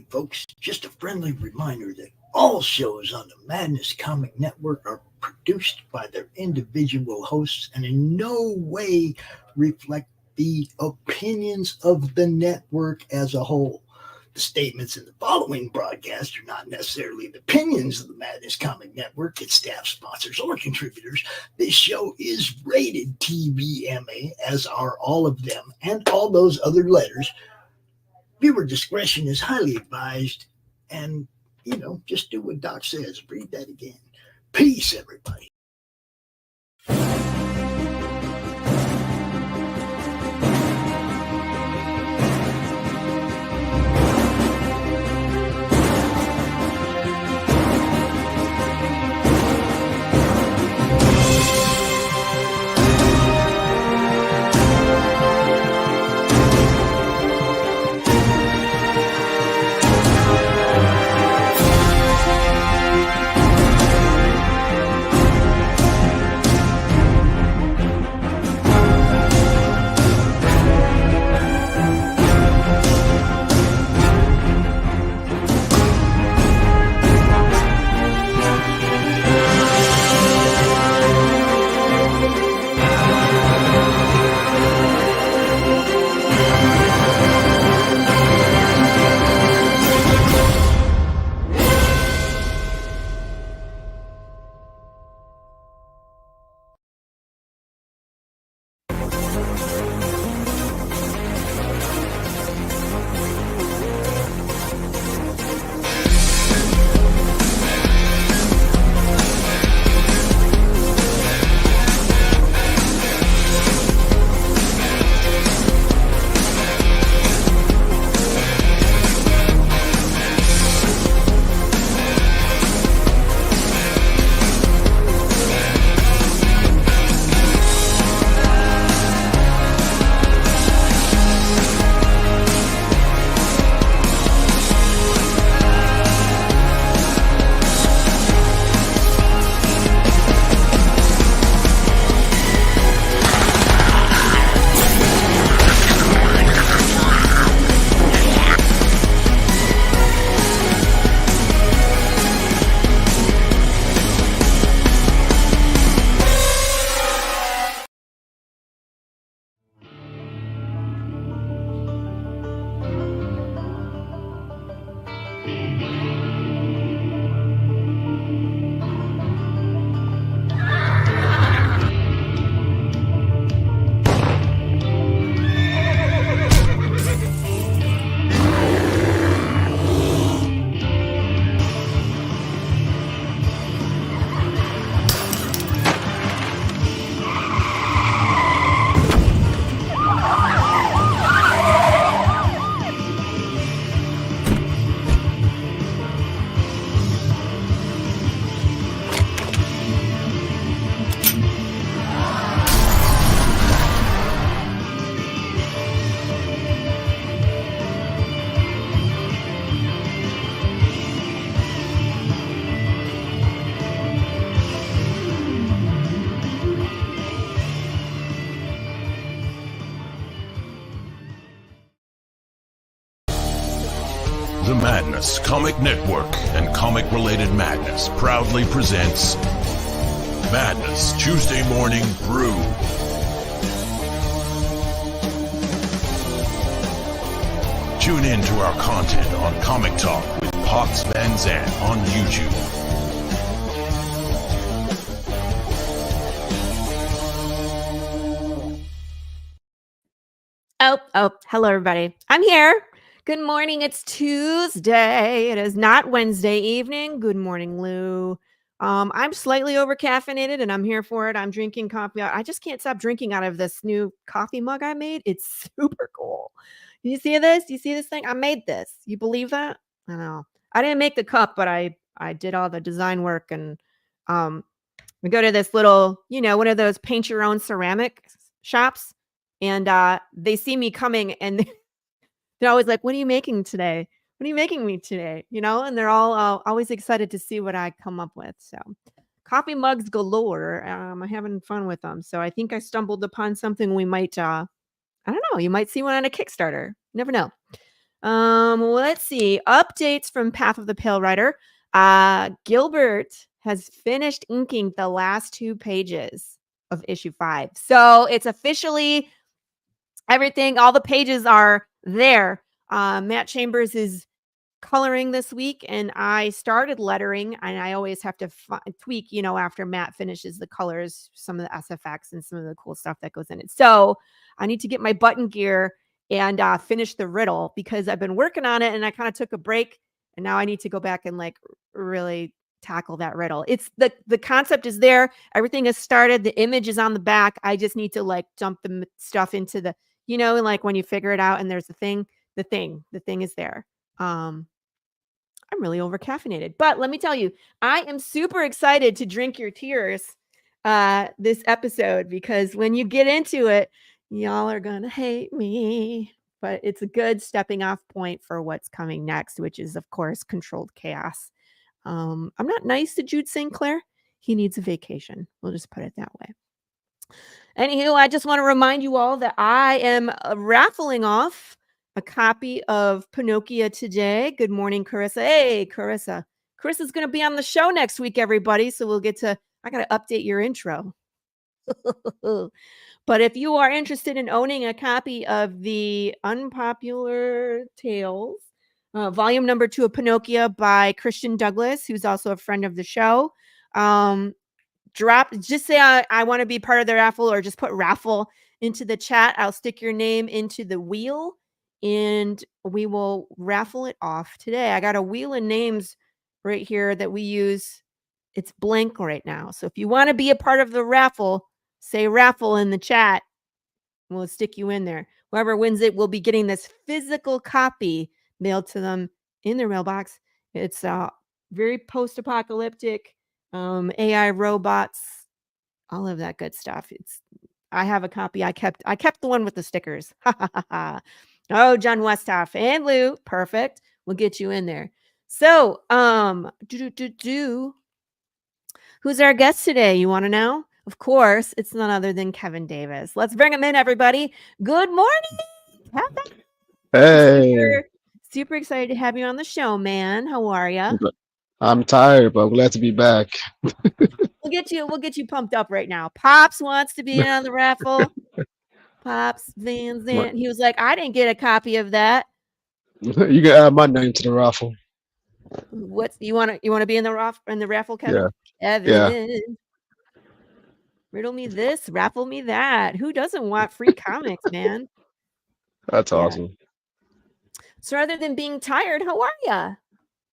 folks. Just a friendly reminder that all shows on the Madness Comic Network are produced by their individual hosts and in no way reflect the opinions of the network as a whole. The statements in the following broadcast are not necessarily the opinions of the Madness Comic Network, its staff, sponsors, or contributors. This show is rated TVMA, as are all of them and all those other letters. Viewer discretion is highly advised. And, just do what Doc says. Read that again. Peace, everybody. The Madness Comic Network and comic-related madness proudly presents Madness Tuesday Morning Brew. Tune in to our content on Comic Talk with Pox Van Zandt on YouTube. Hello everybody. I'm here. Good morning. It's Tuesday. It is not Wednesday evening. Good morning, Lou. I'm slightly over caffeinated and I'm here for it. I'm drinking coffee. I just can't stop drinking out of this new coffee mug I made. It's super cool. You see this? You see this thing? I made this. You believe that? I know. I didn't make the cup, but I did all the design work, and we go to this little, one of those paint your own ceramic shops, and they see me coming and they're always like, what are you making today? What are you making me today? And they're all always excited to see what I come up with. So coffee mugs galore. I'm having fun with them. So I think I stumbled upon something we might, I don't know, you might see one on a Kickstarter. Never know. Let's see. Updates from Path of the Pale Rider. Gilbert has finished inking the last 2 pages of issue 5. So it's officially everything. All the pages are there. Matt Chambers is coloring this week, and I started lettering, and I always have to tweak, after Matt finishes the colors, some of the SFX and some of the cool stuff that goes in it. So I need to get my button gear and finish the riddle, because I've been working on it and I kind of took a break, and now I need to go back and really tackle that riddle. It's the concept is there. Everything has started. The image is on the back. I just need to dump the stuff into the, and when you figure it out and there's the thing is there. I'm really over caffeinated, but let me tell you, I am super excited to drink your tears this episode, because when you get into it, y'all are gonna hate me, but it's a good stepping off point for what's coming next, which is, of course, Controlled Chaos. I'm not nice to Jude St. Clair. He needs a vacation. We'll just put it that way. Anywho, I just want to remind you all that I am raffling off a copy of Pinocchia today. Good morning, Corissa. Hey, Corissa. Carissa's going to be on the show next week, everybody. So I got to update your intro. But if you are interested in owning a copy of the Unpopular Tales, volume number 2 of Pinocchia by Christian Douglas, who's also a friend of the show, just say I want to be part of the raffle, or just put raffle into the chat. I'll stick your name into the wheel and we will raffle it off today. I got a wheel of names right here that we use. It's blank right now. So if you want to be a part of the raffle, say raffle in the chat. We'll stick you in there. Whoever wins it will be getting this physical copy mailed to them in their mailbox. It's very post-apocalyptic. AI robots, all of that good stuff. I have a copy. I kept the one with the stickers. Oh, John Westhoff and Lou. Perfect. We'll get you in there. So, who's our guest today? You want to know? Of course, it's none other than Kevin Davis. Let's bring him in, everybody. Good morning, Kevin. Hey. Super excited to have you on the show, man. How are you? I'm tired, but glad to be back. We'll get you pumped up right now. Pops wants to be in on the raffle. Pops Van Zandt. He was like, I didn't get a copy of that. You can add my name to the raffle. You want to be in the raffle, Kevin? Yeah. Kevin. Yeah. Riddle me this, raffle me that. Who doesn't want free comics, man? That's awesome. So rather than being tired, how are you?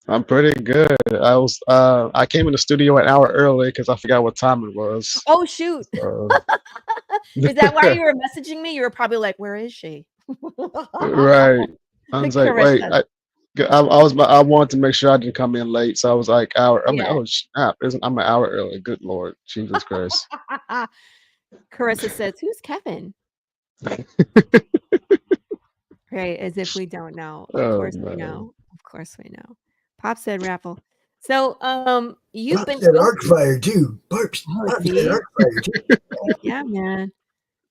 I'm pretty good. I came in the studio an hour early because I forgot what time it was. Oh shoot. Is that why you were messaging me? You were probably like, where is she? Right. I was like, wait, I wanted to make sure I didn't come in late. So I was like, hour. I'm like, oh snap. I'm an hour early. Good Lord. Jesus Christ. Carissa says, who's Kevin? Right, as if we don't know. Of course we know. Of course we know. Pop said raffle. So you've Pop been said Arcfire too. Pop said Arcfire too. Yeah, man.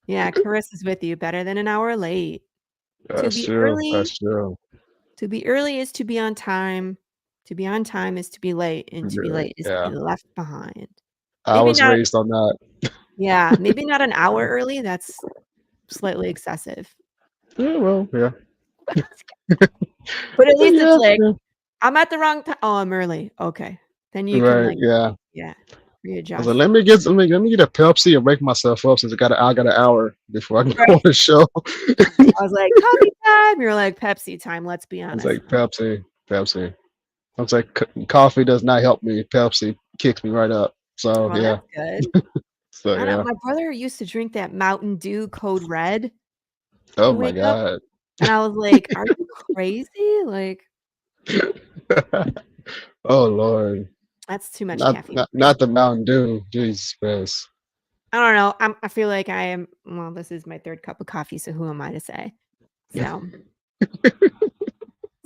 Yeah, Carissa's with you. Better than an hour late. That's true. That's true. To be early is to be on time. To be on time is to be late, and to be late is to be left behind. I was raised on that. Yeah, maybe not an hour early. That's slightly excessive. Yeah, well, yeah. But at least it's like, I'm at the wrong time. Oh, I'm early. Okay. Then you can readjust. I was like, let me get a Pepsi and wake myself up since I got an hour before I can go on the show. I was like, coffee time. You're like, Pepsi time. Let's be honest. It's like Pepsi. I was like, coffee does not help me. Pepsi kicks me right up. So yeah. That's good. So my brother used to drink that Mountain Dew Code Red. Oh my God. And I was like, are you crazy? Like, oh Lord. That's too much caffeine. Not the Mountain Dew. Jesus Christ. I don't know. I feel like I am. Well, this is my 3rd cup of coffee, so who am I to say? So,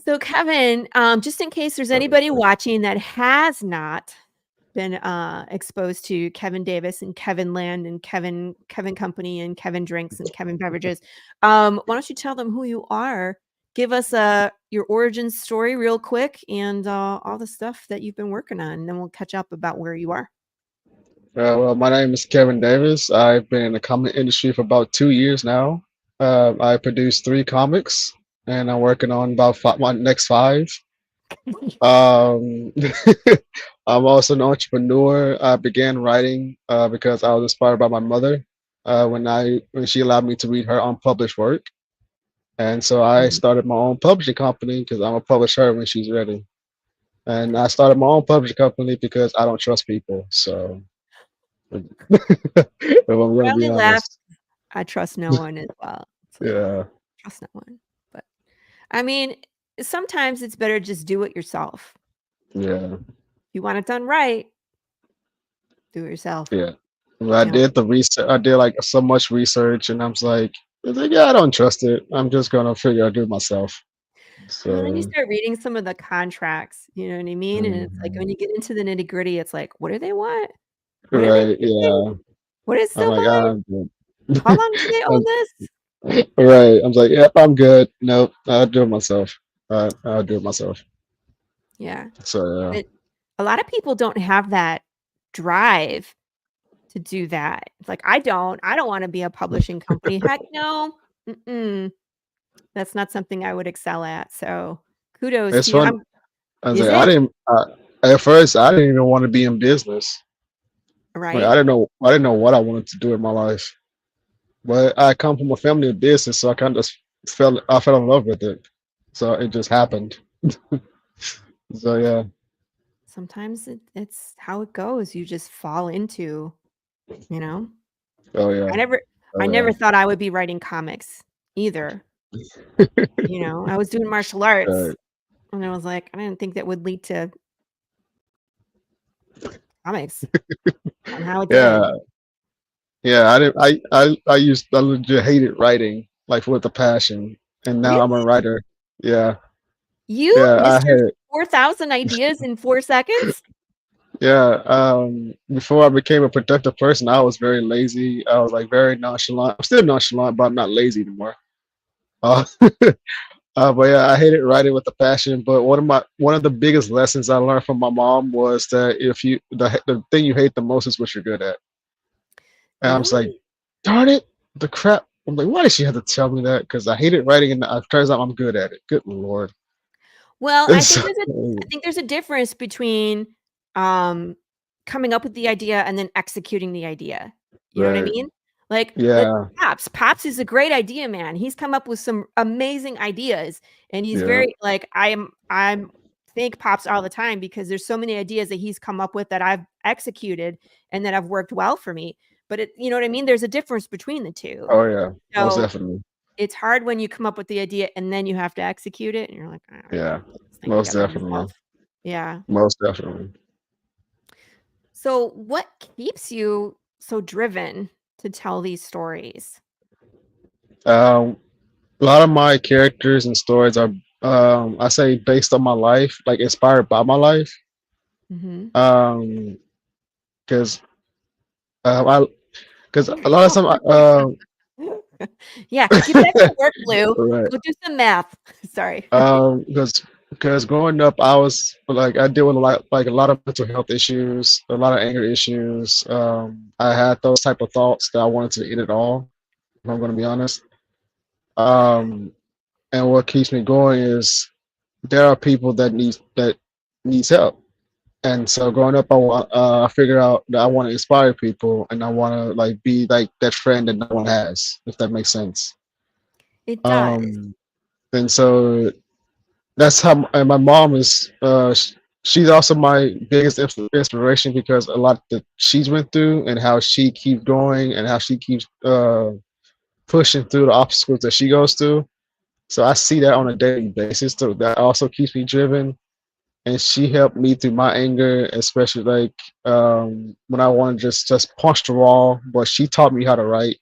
so Kevin, just in case there's anybody watching that has not been exposed to Kevin Davis and Kevin Land and Kevin Company and Kevin Drinks and Kevin Beverages, why don't you tell them who you are? give us your origin story real quick and all the stuff that you've been working on, and then we'll catch up about where you are. Well, my name is Kevin Davis. I've been in the comic industry for about 2 years now. I produce 3 comics, and I'm working on about my next 5. Um, I'm also an entrepreneur. I began writing because I was inspired by my mother when she allowed me to read her unpublished work, and so I started my own publishing company because I'm gonna publish her when she's ready. And I started my own publishing company because I don't trust people. So, if I'm gonna be honest, I trust no one as well. So yeah, trust no one. But I mean, sometimes it's better just do it yourself. yeah. If you want it done right, do it yourself. Yeah. Well, I did the research. I did like so much research, and I was like, yeah, I don't trust it. I'm just gonna figure out do it myself. So then you start reading some of the contracts, you know what I mean? And it's like when you get into the nitty gritty, it's like, what do they want? What are they yeah. What is I'm like, Silverline? How long do they own this? Right. I was like, yep, I'm good. Nope, I'll do it myself. I'll do it myself. Yeah. So But a lot of people don't have that drive to do that. It's like, I don't want to be a publishing company. Heck no. That's not something I would excel at. So kudos it's to you. fun. I was like, at first I didn't even want to be in business. Right. Like, I didn't know what I wanted to do in my life. But I come from a family of business, so I kind of just fell in love with it. So it just happened. So yeah. Sometimes it's how it goes. You just fall into, you know. Oh yeah. I never thought I would be writing comics either. You know, I was doing martial arts, and I was like, I didn't think that would lead to comics. And how it did. Yeah, I legit hated writing like with a passion, and now I'm a writer. Yeah. Mr. 4,000 ideas in 4 seconds? Yeah. Before I became a productive person, I was very lazy. I was like very nonchalant. I'm still nonchalant, but I'm not lazy anymore. But yeah, I hated writing with a passion. But one of the biggest lessons I learned from my mom was that the thing you hate the most is what you're good at. And I was like, darn it, the crap. I'm like, why did she have to tell me that? Because I hated writing, and it turns out I'm good at it. Good Lord. Well, I think there's a difference between coming up with the idea and then executing the idea. You know what I mean? Like, Pops is a great idea, man. He's come up with some amazing ideas, and he's very like I'm thank Pops all the time because there's so many ideas that he's come up with that I've executed and that have worked well for me. But you know what I mean? There's a difference between the two. Oh yeah, so most definitely. It's hard when you come up with the idea and then you have to execute it, and you're like, yeah, most definitely. Yeah, most definitely. So, what keeps you so driven to tell these stories? A lot of my characters and stories are, I say, based on my life, like inspired by my life. Because a lot of time, yeah, keep back to work, Blue. Right. Go do some math. Sorry. Because growing up, I was like, I deal with a lot of mental health issues, a lot of anger issues. I had those type of thoughts that I wanted to end it all, if I'm going to be honest. And what keeps me going is there are people that needs help. And so growing up, I figured out that I want to inspire people, and I want to like be like that friend that no one has, if that makes sense. It does. And so that's how. And my mom is. She's also my biggest inspiration because a lot that she's went through and how she keeps going and how she keeps pushing through the obstacles that she goes through. So I see that on a daily basis. So that also keeps me driven. And she helped me through my anger, especially like when I want to just punch the wall. But she taught me how to write,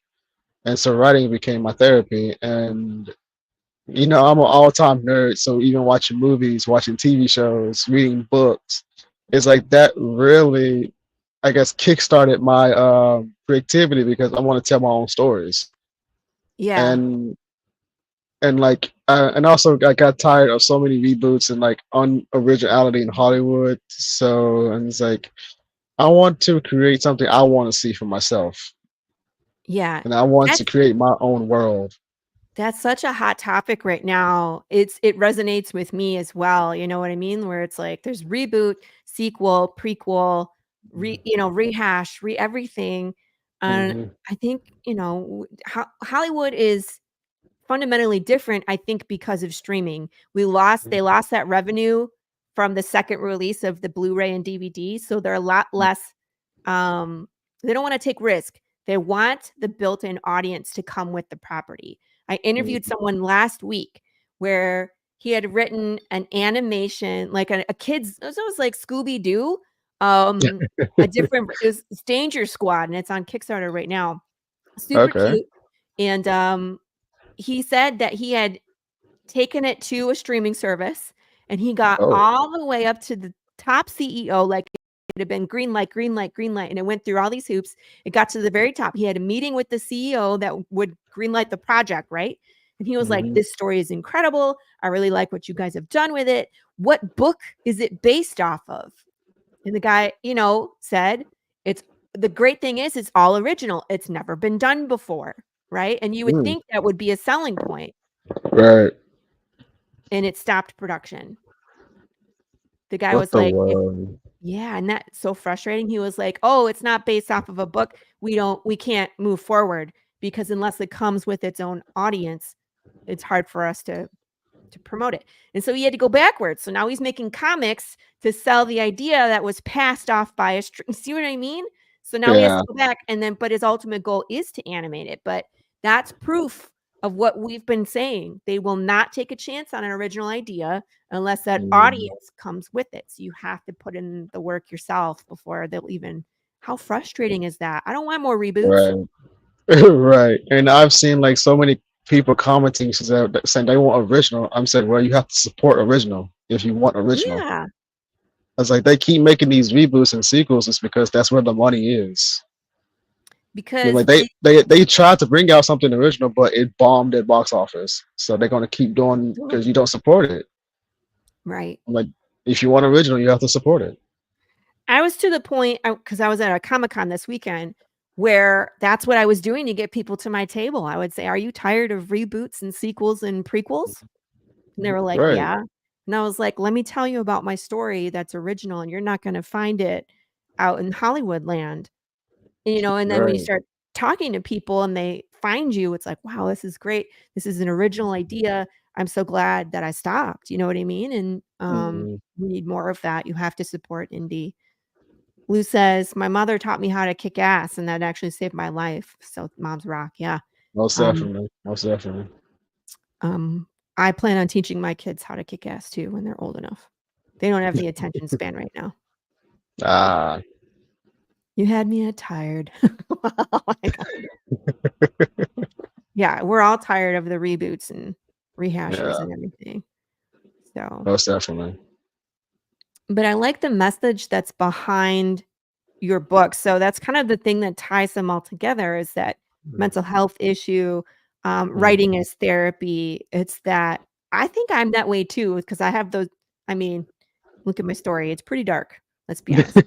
and so writing became my therapy. And I'm an all-time nerd, so even watching movies, watching TV shows, reading books, it's like that really, I guess, kickstarted my creativity because I want to tell my own stories. Yeah. And and like and also I got tired of so many reboots and like unoriginality in Hollywood. So and it's like I want to create something I want to see for myself, Yeah. and I want to That's create my own world. That's such a hot topic right now. It resonates with me as well. You know what I mean? Where it's like there's reboot, sequel, prequel, rehash, everything. And Hmm. I think, Hollywood is fundamentally different, I think, because of streaming. They lost that revenue from the second release of the Blu-ray and DVD. So they're a lot less, they don't want to take risk. They want the built-in audience to come with the property. I interviewed someone last week where he had written an animation, like a kid's, it was like Scooby-Doo, it was Danger Squad, and it's on Kickstarter right now. Super Okay. cute. And he said that he had taken it to a streaming service and he got Oh. all the way up to the top CEO, like it had been green light, green light, green light, and it went through all these hoops. It got to the very top. He had a meeting with the CEO that would green light the project, right? And he was like, this story is incredible. I really like what you guys have done with it. What book is it based off of? And the guy, said, the great thing is it's all original. It's never been done before, right? And you would think that would be a selling point. Right. And it stopped production. The guy What was the like, world? yeah, and that's so frustrating. He was like, oh, it's not based off of a book. We can't move forward because unless it comes with its own audience, it's hard for us to promote it. And so he had to go backwards. So now he's making comics to sell the idea that was passed off by a string. See what I mean? So now he has Yeah. to go back but his ultimate goal is to animate it. But that's proof of what we've been saying. They will not take a chance on an original idea unless that audience comes with it. So you have to put in the work yourself before they'll even. How frustrating is that? I don't want more reboots. Right. Right. And I've seen like so many people commenting saying they want original. I'm saying, well, you have to support original if you want original. Yeah. I was like, they keep making these reboots and sequels. It's because that's where the money is. Because Like they tried to bring out something original, but it bombed at box office. So they're gonna keep doing because you don't support it. right. Like if you want original, you have to support it. I was to the point because I was at a Comic-Con this weekend where that's what I was doing to get people to my table. I would say, "Are you tired of reboots and sequels and prequels?" And they were like, Right. "Yeah." And I was like, "Let me tell you about my story that's original, and you're not going to find it out in Hollywood land." And then when you Right. start talking to people and they find you, it's like, "Wow, this is great. This is an original idea. I'm so glad that I stopped." You know what I mean? And Mhm. we need more of that. You have to support indie. Lou says, "My mother taught me how to kick ass, and that actually saved my life." So moms rock, yeah. Most Um, definitely. Most definitely. I plan on teaching my kids how to kick ass too when they're old enough. They don't have the attention span right now. Ah. You had me at tired. Oh my God. Yeah, we're all tired of the reboots and rehashes Yeah. and everything. So, Most definitely. but I like the message that's behind your book. So that's kind of the thing that ties them all together is that mental health issue, writing as therapy. It's that I think I'm that way too, because I have those. I mean, look at my story. It's pretty dark. Let's be honest.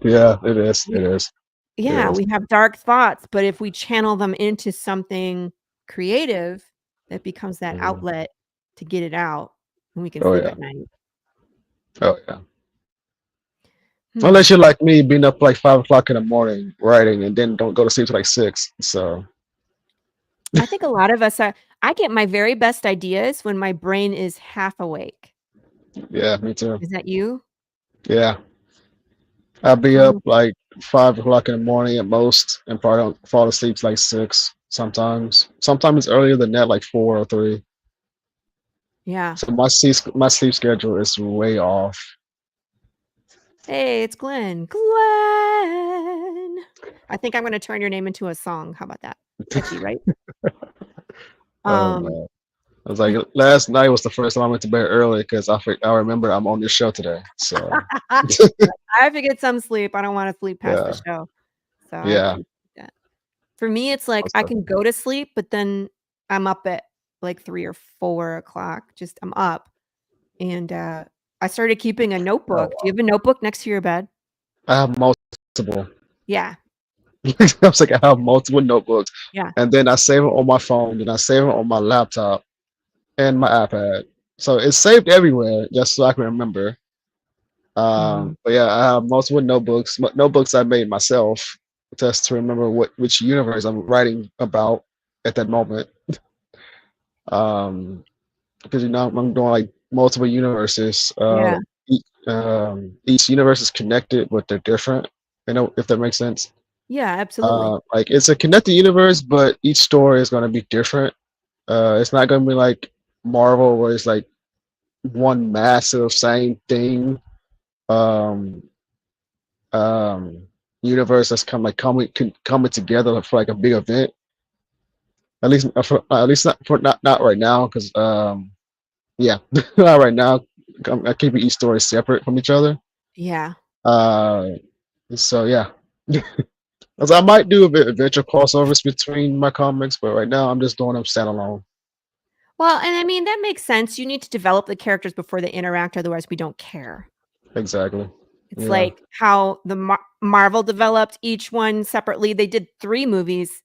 Yeah, it is. It We- is. It Yeah, is. we have dark thoughts, but if we channel them into something creative, that becomes that Mhm. outlet to get it out and we can Oh sleep yeah. at night. Oh yeah. Hmm. Unless you're like me, being up like 5 o'clock in the morning writing, and then don't go to sleep till like 6. So I think a lot of us I get my very best ideas when my brain is half awake. yeah, me too. Is that you? Yeah, I'll be up Oh, like 5 o'clock in the morning at most, and probably don't fall asleep till like 6. Sometimes, sometimes it's earlier than that, like 4 or 3. yeah. So my sleep schedule is way off. Hey, it's Glenn. Glenn. I think I'm going to turn your name into a song. How about that? Catchy, right? Oh Um, man, I was like, last night was the first time I went to bed early because I remember I'm on this show today. So I have to get some sleep. I don't want to sleep past the yeah, show. So I yeah, appreciate that. For me, it's like most I definitely. can go to sleep, but then I'm up at like 3 or 4 o'clock. Just I'm up, and I started keeping a notebook. Do you have a notebook next to your bed? I have multiple. Yeah, I was like, I have multiple notebooks, yeah. and then I save it on my phone, and I save it on my laptop and my iPad. So it's saved everywhere, just so I can remember. Mhm. But yeah, I have multiple notebooks I made myself, just to remember which universe I'm writing about at that moment. Because I'm doing like multiple universes. Yeah, Each universe is connected, but they're different. You know, if that makes sense. yeah, absolutely. Like it's a connected universe, but each story is going to be different. It's not going to be like Marvel, where it's like one massive same thing. Um, Universe that's kind of like coming together for like a big event. At least not right now, because yeah, not right now. I keep each story separate from each other. Yeah. Uh, so yeah. As I might do a bit adventure crossovers between my comics, but right now I'm just doing them standalone. Well, and I mean, that makes sense. You need to develop the characters before they interact, otherwise we don't care. Exactly. It's Yeah. like how the Marvel developed each one separately. They did 3 movies,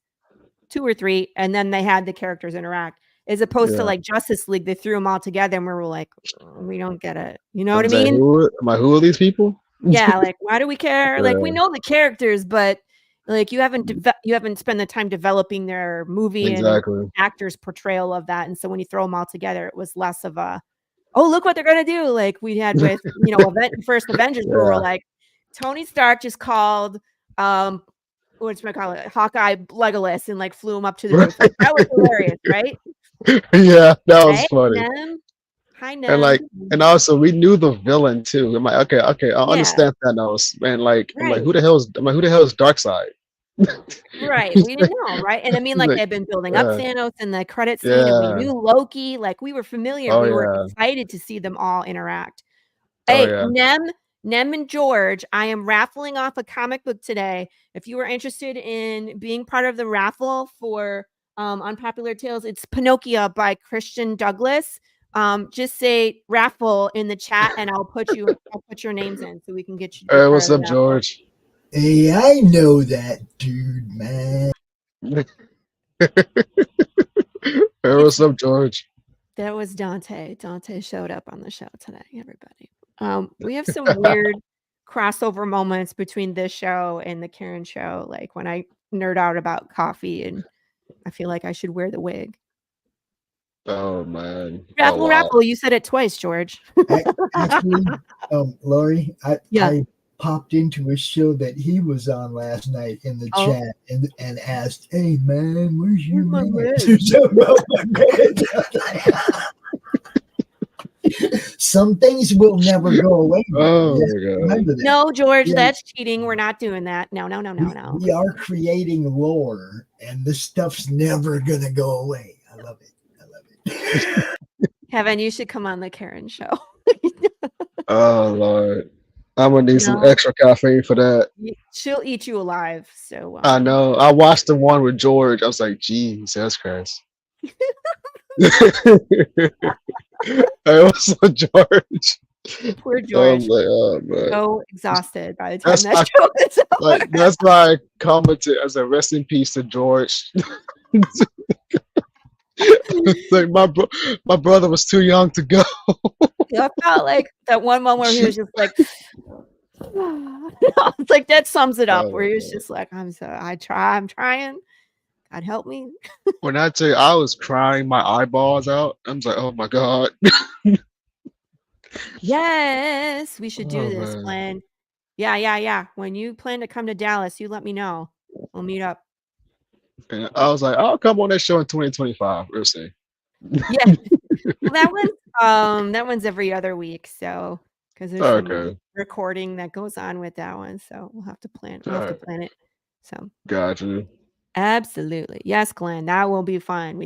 2 or 3, and then they had the characters interact. As opposed to Yeah. like Justice League, they threw them all together and we were like, we don't get it. You know I what I was like, mean? who are these people? Yeah, like why do we care? Like we Yeah, know the characters, but like you haven't spent the time developing their movie and exactly. actors' portrayal of that. And so when you throw them all together, it was less of a, oh, look what they're gonna do. Like we had with first Avengers, where we're Yeah. like, Tony Stark just called whatchamacallit, Hawkeye Legolas and like flew him up to the roof. Like that was hilarious, right? Yeah, that was Hey, funny. Nem. Hi, And Nem. like, and also we knew the villain too. I'm like, okay, I Yeah, understand Thanos. And like, I'm like, right. who the hell is Darkseid? Right. We didn't know, right? And I mean, like Like, they've been building up yeah, Thanos in the credit scene, and we yeah, knew Loki. Like we were familiar. oh We were yeah, excited to see them all interact. oh Hey, yeah. Nem and George, I am raffling off a comic book today. If you are interested in being part of the raffle for Unpopular Tales, it's Pinocchia by Christian Douglas. Just say raffle in the chat and I'll put your names in so we can get you to be Hey, part what's of the up, raffle. George? Hey, I know that dude, man. Hey, what's up, George? That was Dante. Dante showed up on the show today, everybody. We have some weird crossover moments between this show and the Karen show, like when I nerd out about coffee and I feel like I should wear the wig. Oh man. Raffle, Oh wow. raffle. You said it twice, George. Actually, Laurie, Yeah. I popped into a show that he was on last night in the Oh. chat and asked, "Hey man, where's your Where's my man?" wig? So, some things will never go away. Oh Yes, my god. remember that. No, George, Yeah. that's cheating. We're not doing that. No. We are creating lore, and this stuff's never gonna go away. I love it. Kevin, you should come on the Karen show. Oh Lord. I'm gonna need some No. extra caffeine for that. She'll eat you alive. So I know. I watched the one with George. I was like, Jesus Christ. Hey, what's up, George? Poor I George. was like, oh man. So exhausted by the time That's that like- show is over. Like that's why I commented as a rest in peace to George. Like my brother was too young to go. I felt like that one moment where he was just like, it's like that sums it up. Oh, Where he was God. just like, I'm trying. God help me. When I tell you I was crying my eyeballs out, I was like, oh my God. Yes, we should do Oh, this, man. Glenn. Yeah. When you plan to come to Dallas, you let me know. We'll meet up. And I was like, I'll come on that show in 2025. We'll see. Yeah. Well, that one's every other week. So because there's some Okay. recording that goes on with that one. So we'll have to plan. We'll have to plan it. So Got you. absolutely. Yes, Glenn. That will be fun.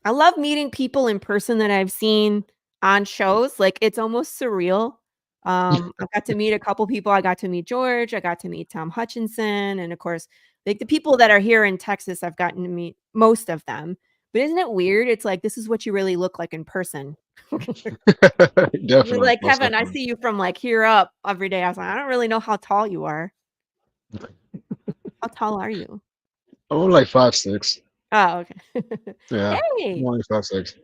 I love meeting people in person that I've seen on shows. Like it's almost surreal. I got to meet a couple people. I got to meet George. I got to meet Tom Hutchinson. And of course, like the people that are here in Texas, I've gotten to meet most of them. But isn't it weird? It's like this is what you really look like in person. Definitely. Like most Kevin, I definitely. see you from like here up every day. I was like, I don't really know how tall you are. How tall are you? I'm only like 5'6". Oh, okay. Yeah, I'm Hey, only 5'6".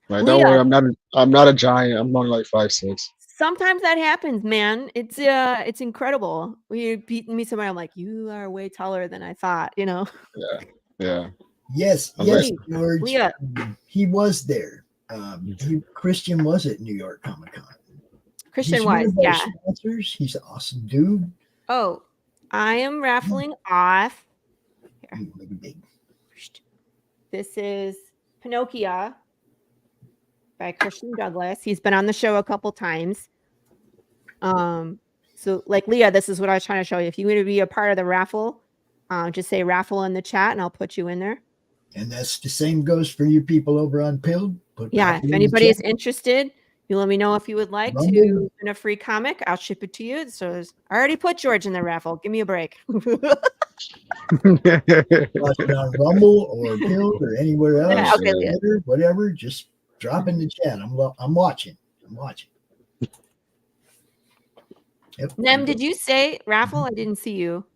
Like, don't worry, Leah. I'm not a giant. I'm only like 5'6". Sometimes that happens, man. It's incredible. When you meet somebody, I'm like, you are way taller than I thought. You know. Yeah, yeah. Yes, I'm yes, Hey, George. Leah. He was there. Christian was at New York Comic Con. Christian He's one was, of our yeah. sponsors. He's an awesome dude. Oh, I am raffling off. Here. Make it big. This is Pinocchia by Christian Douglas. He's been on the show a couple times. So like Leah, this is what I was trying to show you. If you want to be a part of the raffle, just say raffle in the chat and I'll put you in there. And that's the same goes for you people over on Pilled. Yeah, if anybody is interested, you let me know if you would like Rumble. to win a free comic. I'll ship it to you. So I already put George in the raffle. Give me a break. Watch it on Rumble or Pilled or anywhere else, Yeah, okay, or Leah. Twitter, whatever. Just drop in the chat. I'm watching. I'm watching. Yep. Nem, did you say raffle? I didn't see you.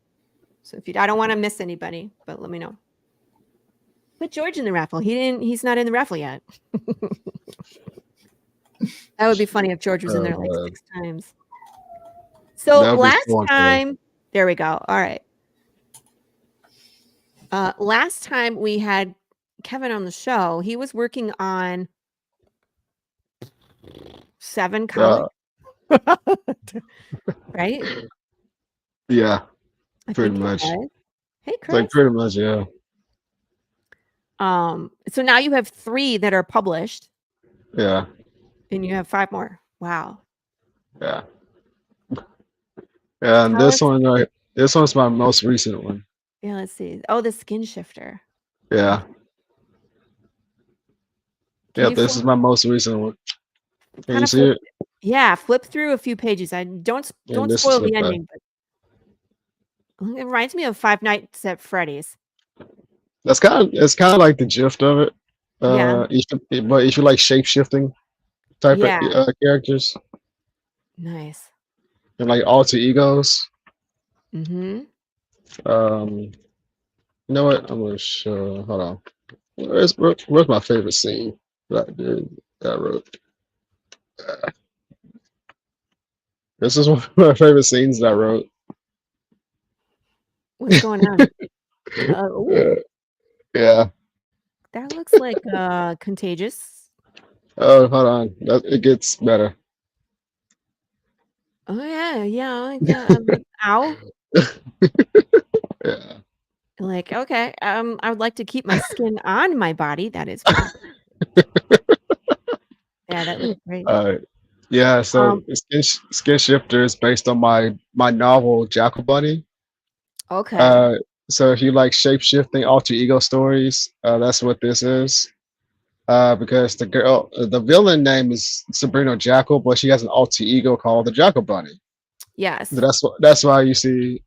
So if you, I don't want to miss anybody, but let me know. Put George in the raffle. He's not in the raffle yet. That would be funny if George was in there like 6 times. So last time, there we go. All right. Last time we had Kevin on the show, he was working on 7 comics. Right? Yeah, I pretty think much. Hey, Chris. Like pretty much, yeah. So now you have 3 that are published. Yeah. And you have 5 more. Wow. Yeah. Yeah, and this one's my most recent one. Yeah, let's see. Oh, the Skin Shifter. Yeah. Yep, this is my most recent one. Can you see it? Yeah, flip through a few pages. I don't spoil the ending, but it reminds me of Five Nights at Freddy's. It's kind of like the gist of it. Yeah. But if you like shape shifting type of characters. Nice. And like alter egos. Mm-hmm. You know what? I'm gonna show. Hold on. Where's my favorite scene that I wrote? This is one of my favorite scenes that I wrote. What's going on? Yeah. That looks like Contagious. Oh, hold on. It gets better. Oh yeah. Ow. Yeah. Like, okay. I would like to keep my skin on my body. That is fine. Yeah, that looks great. Yeah, so Skin Shifter is based on my novel Jackal Bunny. Okay. So if you like shape-shifting alter ego stories, that's what this is. Because the villain name is Sabrina Jackal, but she has an alter ego called the Jackal Bunny. Yes. So that's why you see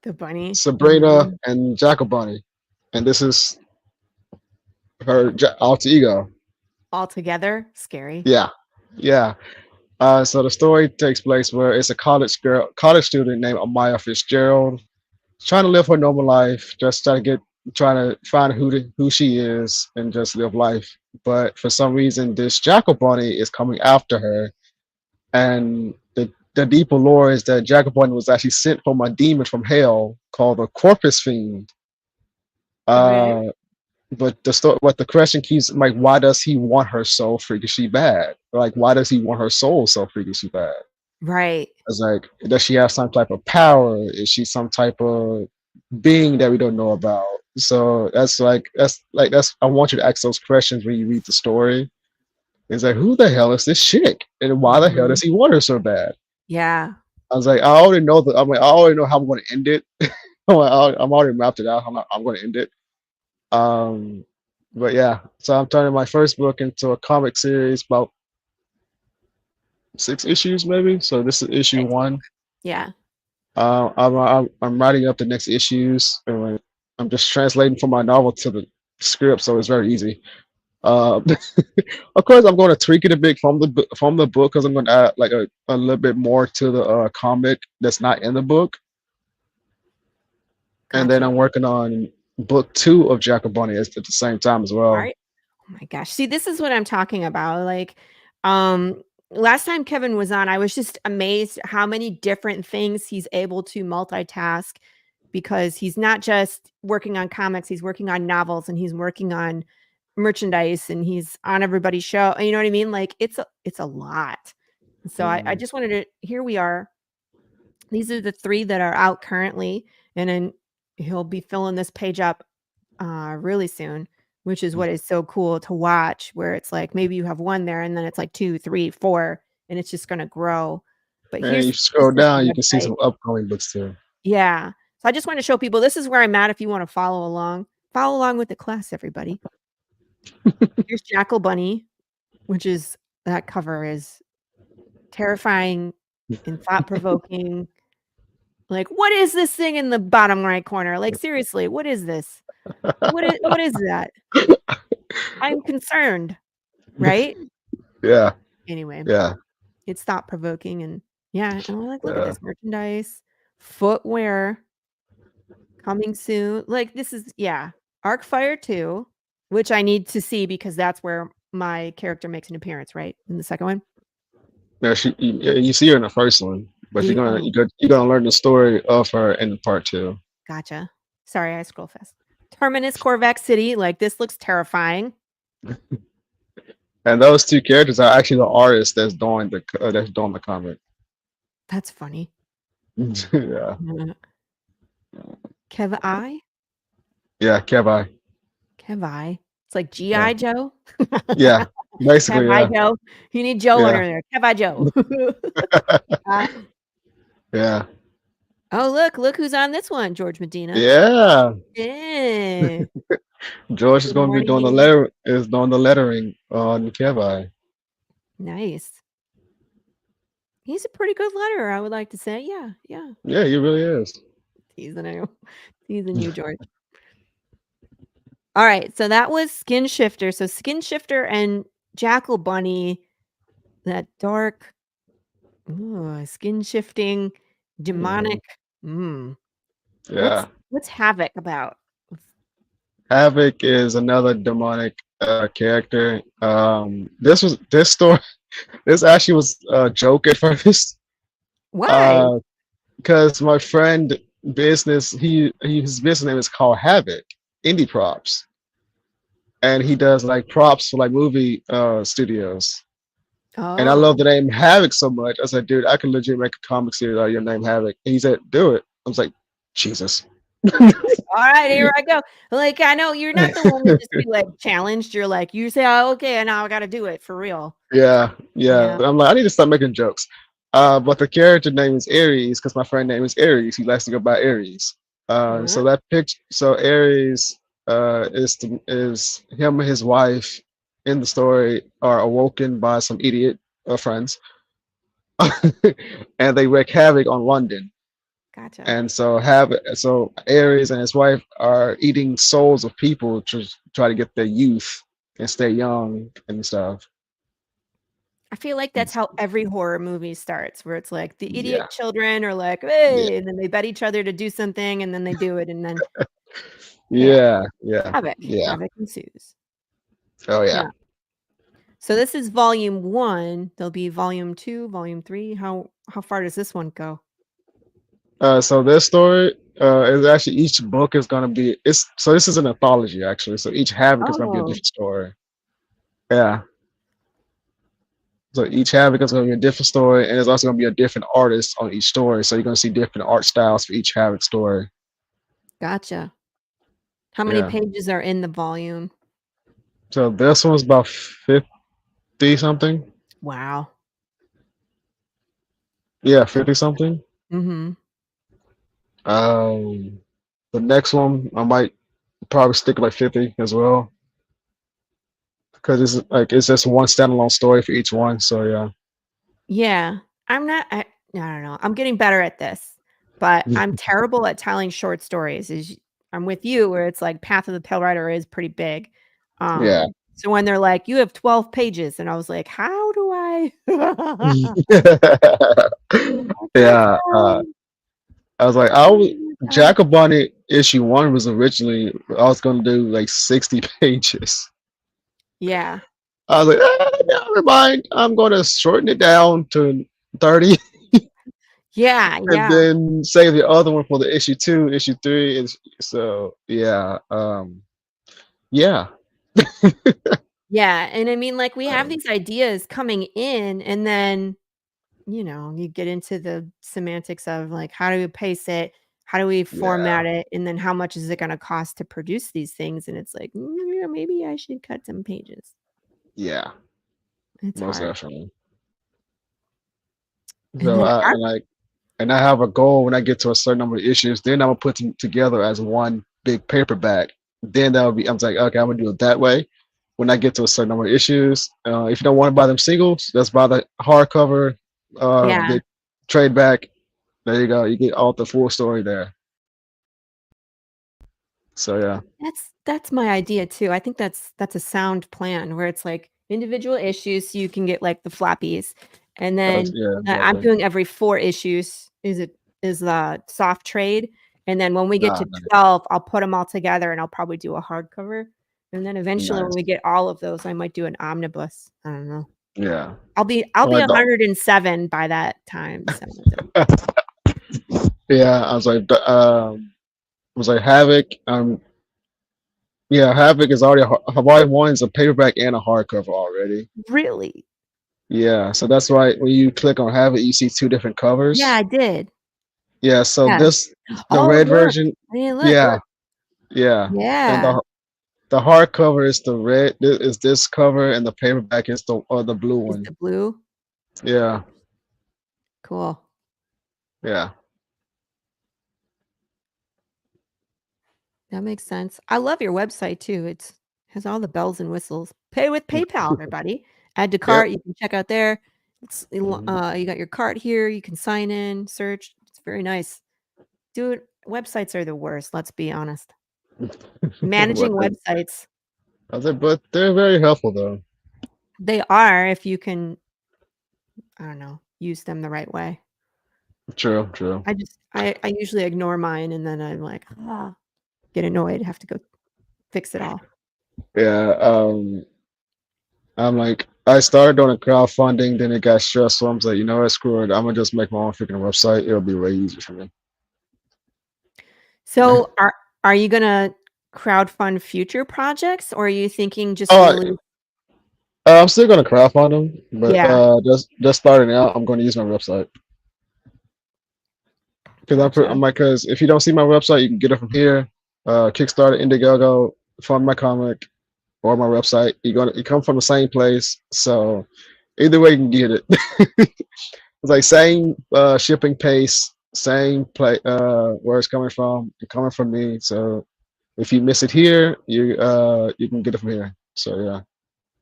the bunny, Sabrina and Jackal Bunny, and this is her alter ego. All together, scary. Yeah. So the story takes place where it's a college student named Amaya Fitzgerald, trying to live her normal life, just trying to find who she is and just live life. But for some reason, this Jackal Bunny is coming after her, and the deeper lore is that Jackal Bunny was actually sent from a demon from hell called the Corpus Fiend. Okay. But the question keeps like, why does he want her so freakishly bad? Like, why does he want her soul so freakishly bad? Right. It's like, does she have some type of power? Is she some type of being that we don't know about? So that's I want you to ask those questions when you read the story. It's like, who the hell is this chick, and why the hell does he want her so bad? Yeah. I was like, I already know I already know how I'm going to end it. I'm already mapped it out. I'm going to end it. But yeah, so I'm turning my first book into a comic series, about 6 issues maybe. So this is issue 1. Yeah. I'm writing up the next issues, and I'm just translating from my novel to script, so it's very easy. Of course, I'm going to tweak it a bit from the book because I'm going to add like a little bit more to the comic that's not in the book, and then Gotcha. I'm working on book 2 of Jack and Bunny at the same time as well. All right. Oh my gosh. See, this is what I'm talking about. Like, last time Kevin was on, I was just amazed how many different things he's able to multitask, because he's not just working on comics, he's working on novels, and he's working on merchandise, and he's on everybody's show. You know what I mean? Like, it's a lot. So I just wanted to, here we are. These are the 3 that are out currently, and then he'll be filling this page up really soon, which is what is so cool to watch, where it's like maybe you have 1 there and then it's like 2, 3, 4, and it's just going to grow. But And here's you scroll this is down, the you can see website. some upcoming books too. Yeah. So I just want to show people this is where I'm at if you want to follow along. Follow along with the class, everybody. Here's Jackal Bunny, which is, that cover is terrifying and thought-provoking. Like, what is this thing in the bottom right corner? Like, seriously, what is this? What is that? I'm concerned, right? Yeah, Anyway, yeah, it's thought-provoking, and yeah, and I'm like, look at yeah. this merchandise, footwear coming soon. Like, this is, yeah, Arcfire 2, which I need to see because that's where my character makes an appearance, right? In the second one. No, you see her in the first one, but You- you're gonna learn the story of her in part 2. Gotcha. Sorry, I scroll fast. Terminus Corvac City. Like, this looks terrifying. And those 2 characters are actually the artists that's doing the comic. That's funny. Yeah, Kev I. yeah, Kevi. It's like G.I. Yeah. Joe. Yeah, basically, Kev I yeah, Joe. You need Joe Yeah. under there. Kev I Joe. yeah, Oh, look who's on this one, George Medina. yeah. Yeah. George is Good going to be doing morning. doing the lettering on Kevi. Nice. He's a pretty good letterer, I would like to say. Yeah. Yeah, he really is. Teasing you, George. All right, so that was Skin Shifter. So Skin Shifter and Jackal Bunny, that dark, skin shifting, demonic. Yeah, What's Havoc about? Havoc is another demonic character. This story. This actually was a joke at first. Why? Because my friend business, his business name is called Havoc Indie Props, and he does like props for like movie studios. And I love the name Havoc so much. I said, dude, I can legit make a comic series out of your name Havoc. And he said, do it. I was like, Jesus. All right, here I go. Like, I know you're not the one to just be like challenged. You're like, you say, oh, okay, and now I got to do it for real. Yeah. Yeah. I'm like, I need to start making jokes. But the character name is Aries because my friend name is Aries. He likes to go by Aries. So that picture, so Aries is him and his wife in the story are awoken by some idiot friends, and they wreak havoc on London. Gotcha. And so Aries and his wife are eating souls of people to try to get their youth and stay young and stuff. I feel like that's how every horror movie starts, where it's like the idiot Yeah. children are like, hey, and then they bet each other to do something, and then they do it, and then Yeah. havoc ensues. Oh yeah. So this is volume 1. There'll be volume 2, volume 3. How far does this one go? So this story is actually each book is gonna be this is an anthology actually. So each Havoc is gonna be a different story. Yeah. So each Havoc is gonna be a different story, and there's also gonna be a different artist on each story. So you're gonna see different art styles for each Havoc story. Gotcha. How many pages are in the volume? So this one's about 50 something. Wow. Yeah, 50 something. Mm-hmm. The next one I might probably stick like 50 as well, because it's just one standalone story for each one. So yeah. Yeah, I don't know. I'm getting better at this, but I'm terrible at telling short stories. I'm with you where it's like Path of the Pale Rider is pretty big. Yeah. So when they're like, you have 12 pages, and I was like, how do I? Yeah. I was like, Jack of Bonnet issue 1 was originally I was gonna do like 60 pages. Yeah. I was like, never mind. I'm gonna shorten it down to 30. Yeah. And Yeah. then save the other one for the issue 2, issue 3. And so yeah. Yeah. Yeah. And I mean, like, we have these ideas coming in, and then, you know, you get into the semantics of like, how do we pace it? How do we format it? And then how much is it going to cost to produce these things? And it's like, maybe I should cut some pages. Yeah. It's Most hard. definitely. And So then I have a goal when I get to a certain number of issues, then I'm gonna put them together as one big paperback. Then that'll be I'm like, okay, I'm gonna do it that way. When I get to a certain number of issues, if you don't want to buy them singles, just buy the hardcover, yeah, the trade back. There you go. You get all the full story there. So yeah. that's my idea too. I think that's a sound plan where it's like individual issues so you can get like the floppies. And then Yeah, I'm exactly. doing every 4 issues is the soft trade. And then when we get to Nice. 12, I'll put them all together and I'll probably do a hardcover. And then eventually when Nice. we get all of those, I might do an omnibus. I don't know. Yeah. I'll be Well, 107 by that time. So yeah, I was like Havoc. Yeah, Havoc is already Hawaii 1 is a paperback and a hardcover already. really? Yeah, so that's why when you click on Havoc, you see 2 different covers. Yeah, I did. Yeah, so Yeah. the red version. I mean, look, Yeah, look. yeah. Yeah. And the hardcover is the red. Is this cover, and the paperback is the blue Is one. the blue? Yeah, Cool. yeah. That makes sense. I love your website too. It has all the bells and whistles. Pay with PayPal, everybody. Add to cart. You can check out there. You got your cart here. You can sign in, search. It's very nice. Dude, websites are the worst. Let's be honest. Managing websites. But they're very helpful though. They are if you can, I don't know, use them the right way. True. I usually ignore mine, and then I'm like, get annoyed, have to go fix it all. Yeah, I'm like, I started on a crowdfunding, then it got stressful. I'm like, you know what, screw it. I'm gonna just make my own freaking website. It'll be way easier for me. So are you gonna crowdfund future projects, or are you thinking just really? I'm still gonna crowdfund them, but Yeah. just starting out, I'm gonna use my website. Because if you don't see my website, you can get it from here. Kickstarter, Indiegogo, fund my comic, or my website. You come from the same place, so either way you can get it. It's like same shipping pace, same play where it's coming from me. So if you miss it here, you can get it from here. So yeah.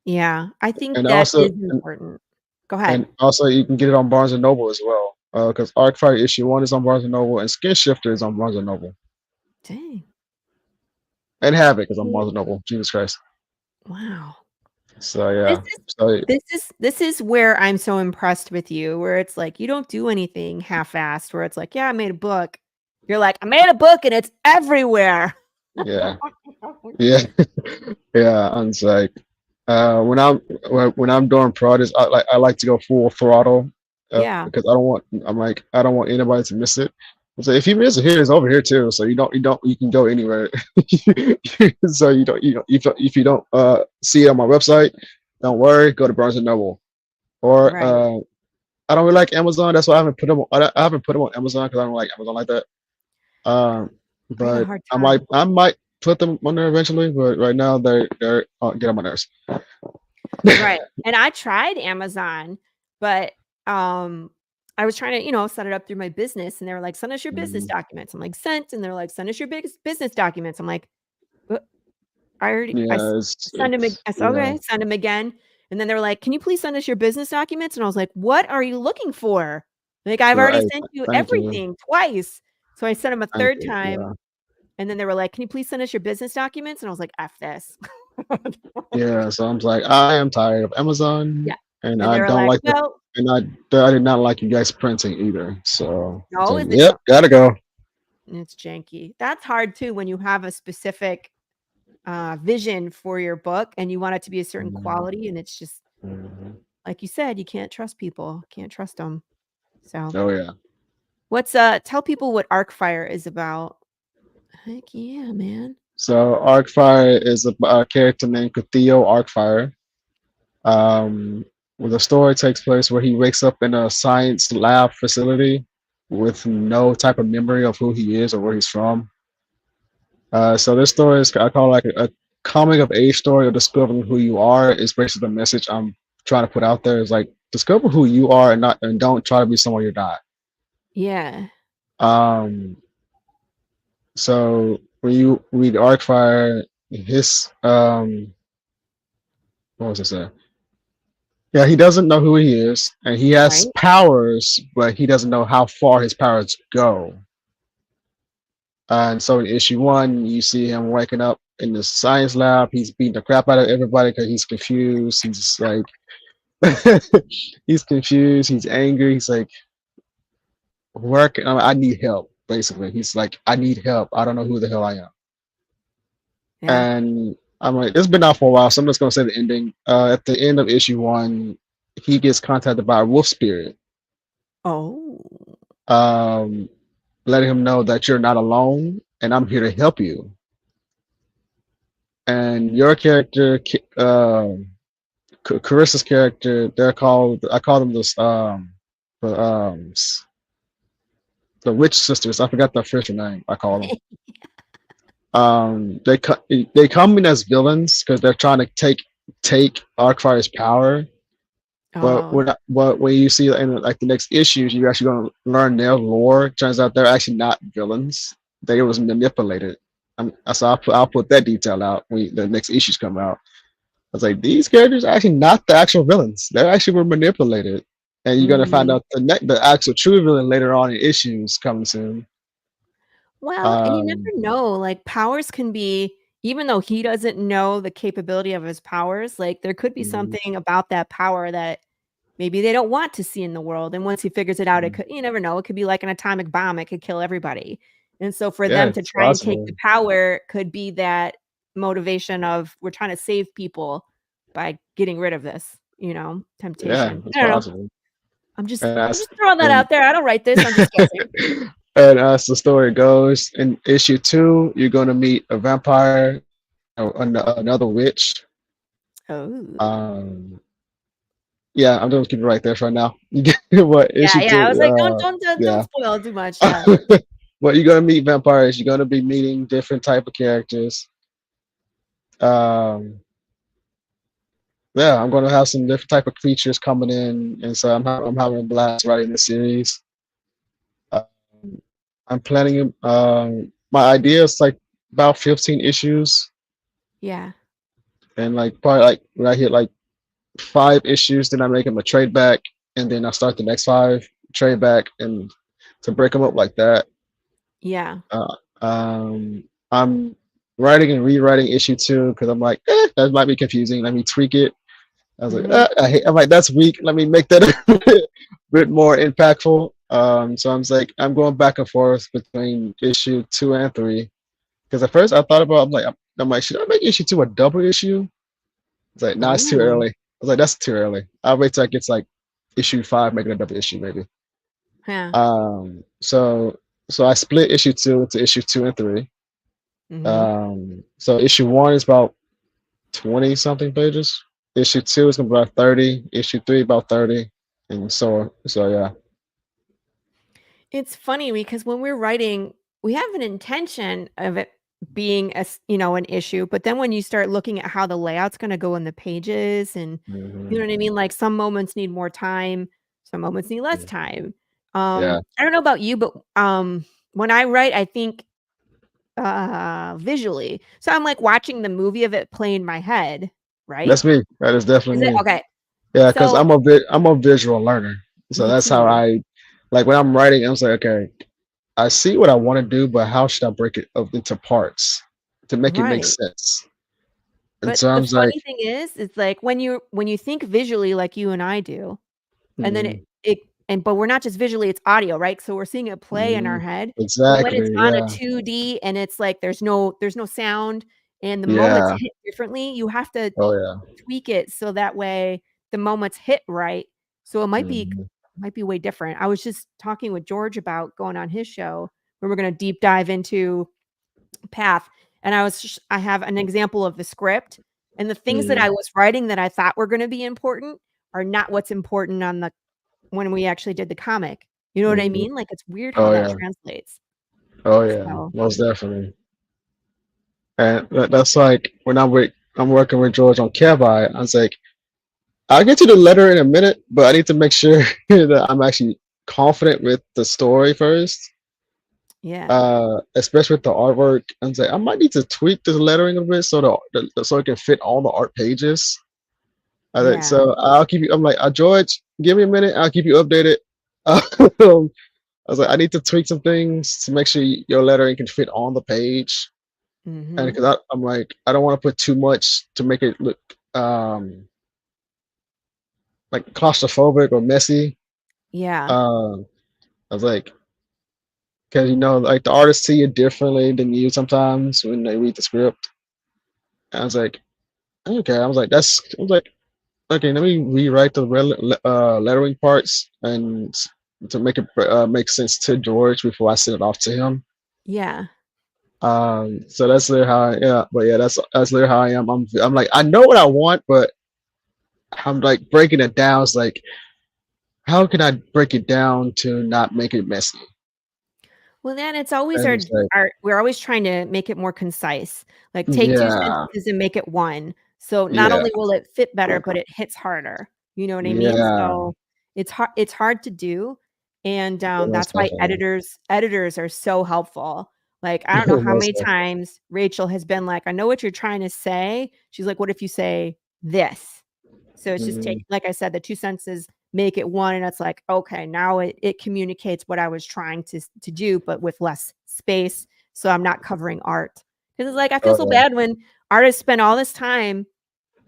Yeah, I think And that also, is important. Go ahead. and also you can get it on Barnes and Noble as well. Because Arcfire issue 1 is on Barnes and Noble, and Skin Shifter is on Barnes and Noble. Dang. And Havoc is on Barnes and Noble. Jesus Christ. Wow. So yeah. This is where I'm so impressed with you, where it's like you don't do anything half-assed, where it's like, yeah, I made a book. You're like, I made a book and it's everywhere. Yeah. Yeah. Yeah. I'm like, when I'm doing projects, I like to go full throttle. Yeah. Because I don't want anybody to miss it. So if you miss it here, it's over here too. So you can go anywhere. So if you don't see it on my website, don't worry, go to Barnes and Noble. Or Right. I don't really like Amazon. That's why I haven't put them. I haven't put them on Amazon because I don't like Amazon like that. But I might put them on there eventually. But right now they're get on my nerves. Right. And I tried Amazon, but I was trying to, set it up through my business, and they were like, send us your business documents. I'm like, sent, and they're like, send us your biggest business documents. I'm like, what? I send them. I said, okay, send them again. And then they were like, can you please send us your business documents? And I was like, what are you looking for? Like, I've already sent you everything twice. So I sent them a third time. And then they were like, "Can you please send us your business documents?" And I was like, "F this." Yeah, so I'm like, I am tired of Yeah. Amazon, and And I they were don't like, like the, "Well, and I did not like you guys printing either. So it's no, like, is it?" yep, gotta go. It's janky. That's hard too when you have a specific vision for your book and you want it to be a certain Mhm, quality, and it's just mhm. like you said, you can't trust people. Can't trust them. So, Oh yeah. what's tell people what Arcfire is about. Heck yeah, man. So Arcfire is a character named Catheo Arcfire. Where the story takes place where he wakes up in a science lab facility with no type of memory of who he is or where he's from. So this story is I call it like a coming of age story of discovering who you are. Is basically the message I'm trying to put out there. Is like discover who you are and don't try to be someone you're not. Yeah. Um, so when you read Arcfire, his what was I say? Yeah, he doesn't know who he is, and he has Right. powers, but he doesn't know how far his powers go. And so in issue one, you see him waking up in the science lab. He's beating the crap out of everybody because he's confused. He's just like, he's confused. He's angry. He's like, work. I need help. Basically, he's like, I need help. I don't know who the hell I am. Yeah. And I'm like, it's been out for a while, so I'm just gonna say the ending. At the end of issue one, he gets contacted by a wolf spirit. Oh. Um, letting him know that you're not alone and I'm here to help you. And your character, Carissa's character, I call them the the witch sisters. I forgot the official name. I call them. They come in as villains because they're trying to take Arcfire's power. But Oh. when you see in like the next issues, you're actually going to learn their lore. Turns out they're actually not villains. They was manipulated. So I'll put that detail out when the next issues come out. I was like, these characters are actually not the actual villains. They actually were manipulated, and you're gonna find Mhm. out the actual true villain later on in issues coming soon. Well, and you never Um, know, like, powers can be even though he doesn't know the capability of his powers, like, there could be mhm, something about that power that maybe they don't want to see in the world, and once he figures it out, it mhm. could you never know, it could be like an atomic bomb, it could kill everybody, and so for Yeah, them to it's try and take possible. the power could be that motivation of, "We're trying to save people by getting rid of this," Yeah, temptation. it's I don't know. possible. I'm just And I'm that's just throwing that and out there, I don't write this, I'm just guessing. and as the story goes, in issue two, you're gonna meet a vampire, another witch. Oh. Um, yeah, I'm just keep it right there for now. You get what Yeah, issue yeah, I was two? like, don't Yeah. spoil too much, yeah. Well, you're gonna meet vampires. You're gonna be meeting different type of characters. Um, yeah, I'm gonna have some different type of creatures coming in, and so I'm having a blast writing the series. Um, I'm planning. My idea is like about 15 issues, Yeah. and like probably like when I hit like 5 issues, then I make them a trade back, and then I start the next 5 trade back, and to break them up like that. Yeah. I'm writing and rewriting issue two because I'm like, that might be confusing. Let me tweak it. I was like, Mhm. I'm like, that's weak. Let me make that a bit more impactful. So I'm going back and forth between issue 2 and 3 because at first I thought about, I'm like, should I make issue 2 a double issue? It's like, nah, it's too Oh, early. I was like, that's too early. I'll wait till I get like issue 5, make it a double issue maybe. yeah. Um, so so I split issue 2 into issue 2 and 3. Mhm. So issue 1 is about 20 something pages. Issue 2 is gonna be about 30. Issue 3 about 30, and so yeah. It's funny because when we're writing, we have an intention of it being an issue, but then when you start looking at how the layout's gonna go in the pages and you Mhm. know what I mean? Like, some moments need more time, some moments need less time. Yeah, I don't know about you, but, when I write, I think, visually. So I'm, like, watching the movie of it play in my head, right? that's me. That is Is definitely it? me. Okay. Yeah, because So I'm a visual learner. So me that's how too. I like when I'm writing. I'm like, okay, I see what I want to do, but how should I break it up into parts to make it make Right. sense? And But so I the was like, funny thing is, it's like when you think visually like you and I do, and then mm, but we're not just visually, it's audio, right? So we're seeing it play in our mm, head. But when it's exactly, on a yeah, 2D and it's like there's no sound and the moments yeah, hit differently, you have to oh yeah, tweak it so that way the moments hit right. So it mm, might be way different. I was just talking with George about going on his show where we're gonna deep dive into path. And I have an example of the script, and the things that mm, I was writing that I thought were gonna be important are not what's important on the when we actually did the comic. You know what I mm, mean? Like, it's weird how oh that yeah, translates. oh yeah, So, most definitely. And that's like when I'm working with George on Koepp, I was like, I'll get to the letter in a minute, but I need to make sure that I'm actually confident with the story first. yeah. Especially with the artwork. I was like, I might need to tweak the lettering a bit so so it can fit all the art pages. I think Yeah. so. I'll keep you. I'm like, George, give me a minute. I'll keep you updated. I was like, I need to tweak some things to make sure your lettering can fit on the page. And Mhm. because I'm like, I don't want to put too much to make it look um like claustrophobic or messy. Yeah. Um, I was like, because like the artists see it differently than you sometimes when they read the script. I was like, okay. I was like, okay. Let me rewrite the lettering parts and to make it make sense to George before I send it off to him. Yeah. So that's literally how yeah, but yeah, that's literally how I am. I'm like, I know what I want, but I'm like breaking it down. It's like, how can I break it down to not make it messy? Well, then it's always And it's like, our we're always trying to make it more concise. Like, take 2 yeah, sentences and make it 1. So, not yeah, only will it fit better, but it hits harder. You know what I mean? yeah, So, it's hard to do, and, most that's why definitely, editors are so helpful. Like, I don't know how most many definitely. times Rachel has been like, "I know what you're trying to say." She's like, "What if you say this?" So it's just Mm, like I said, the 2 sentences make it 1, and it's like, okay, now it communicates what I was trying to do, but with less space, so I'm not covering art. Because it's like, I feel so oh bad when artists spend all this time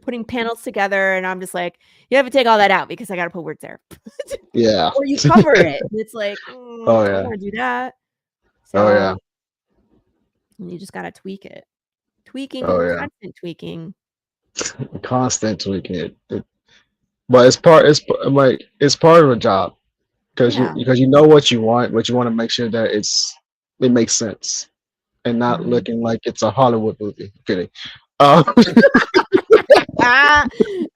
putting panels together, and I'm just like, "You have to take all that out because I gotta put words there." yeah, Or you cover it, and it's like, oh I don't yeah, wanna do that. oh yeah, So, you just gotta tweak it. oh Tweaking, yeah. constant tweaking. Constant tweaking but it's part of the job Yeah. because you know what you want, but you want to make sure that it makes sense and not Mhm. looking like it's a Hollywood movie. Kidding. Uh, Ah,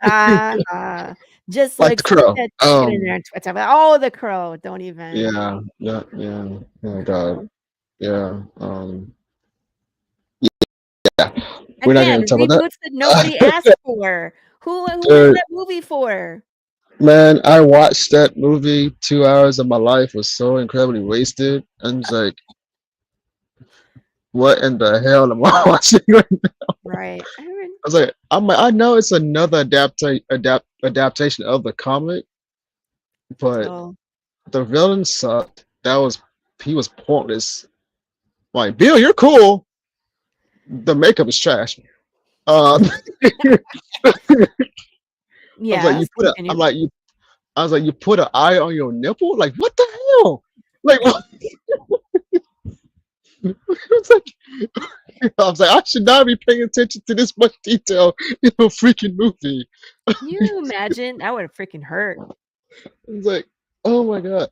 ah. Just like like the crow. stick it in there and twist it. Oh, the crow, don't even. Yeah, yeah, yeah. Oh god, So, yeah. Yeah. We're not again, gonna talk about reboots that that. nobody asked for. Who is Dude, that movie for? man, I watched that movie. 2 hours of my life was so incredibly wasted. I'm just like, what in the hell am I watching? Right. I was like, I know it's another adaptation of the comic, but So, the villain sucked. He was pointless. Like, Bill, you're cool. The makeup is trash. Uh, I was like, yes, continue. I was like, you put an eye on your nipple? Like, what the hell? Like, what? It's like, I was like, I should not be paying attention to this much detail in a freaking movie. Can you imagine? That would have freaking hurt. It's like, oh my god.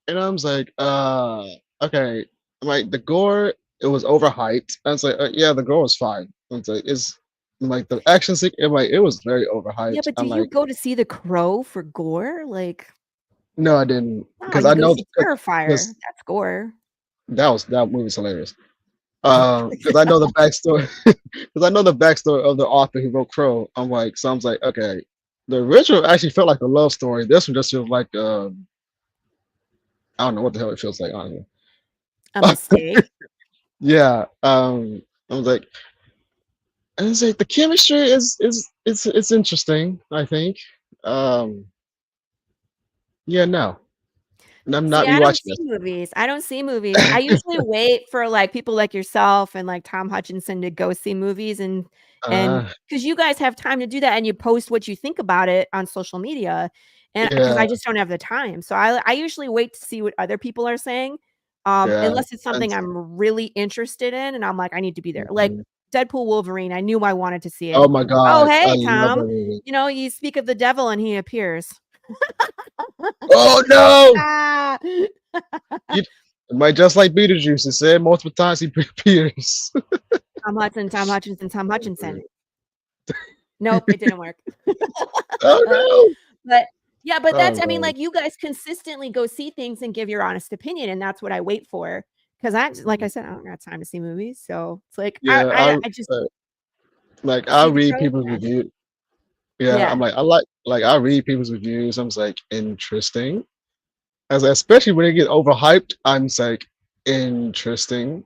And I was like, okay. Like the gore, it was overhyped. I was like, yeah, the gore was fine. I was like, it's like the action sequence, like it was very Yeah, overhyped. but do I'm you like, go to see The Crow for gore? Like, no, I didn't, oh, because you I go know see Terrifier. because That's gore. that movie's hilarious. Because I know the backstory, because I know the backstory of the author who wrote Crow. So I was like, okay, the original actually felt like a love story. This one just feels like, I don't know what the hell it feels like, honestly. A mistake. Yeah. I was like, the chemistry it's interesting. I think. Um, yeah, no. I'm See, not I don't rewatching see this. movies. I don't see movies. I usually wait for like people like yourself and like Tom Hutchinson to go see movies and Uh, because you guys have time to do that and you post what you think about it on social media. And because yeah, I just don't have the time. So I usually wait to see what other people are saying. yeah. Unless it's something I'm really interested in and I'm like, I need to be there. Like Mhm. Deadpool Wolverine. I knew I wanted to see it. Oh my Oh, god, I hey, love Tom. that movie. You know, you speak of the devil and he appears. Oh no! Ah. You, it might just like Beetlejuice. It said multiple times he appears. Tom Hutchinson. Nope, it didn't work. Oh no! But yeah, but Oh that's I mean, no! like, you guys consistently go see things and give your honest opinion, and that's what I wait for. Because I like I said, I don't got time to see movies, so it's like Yeah, I just uh, like I see the read pros people's and reviews. Yeah, yeah, I'm like I read people's reviews. I'm just like interesting. As especially when they get overhyped, I'm just like interesting.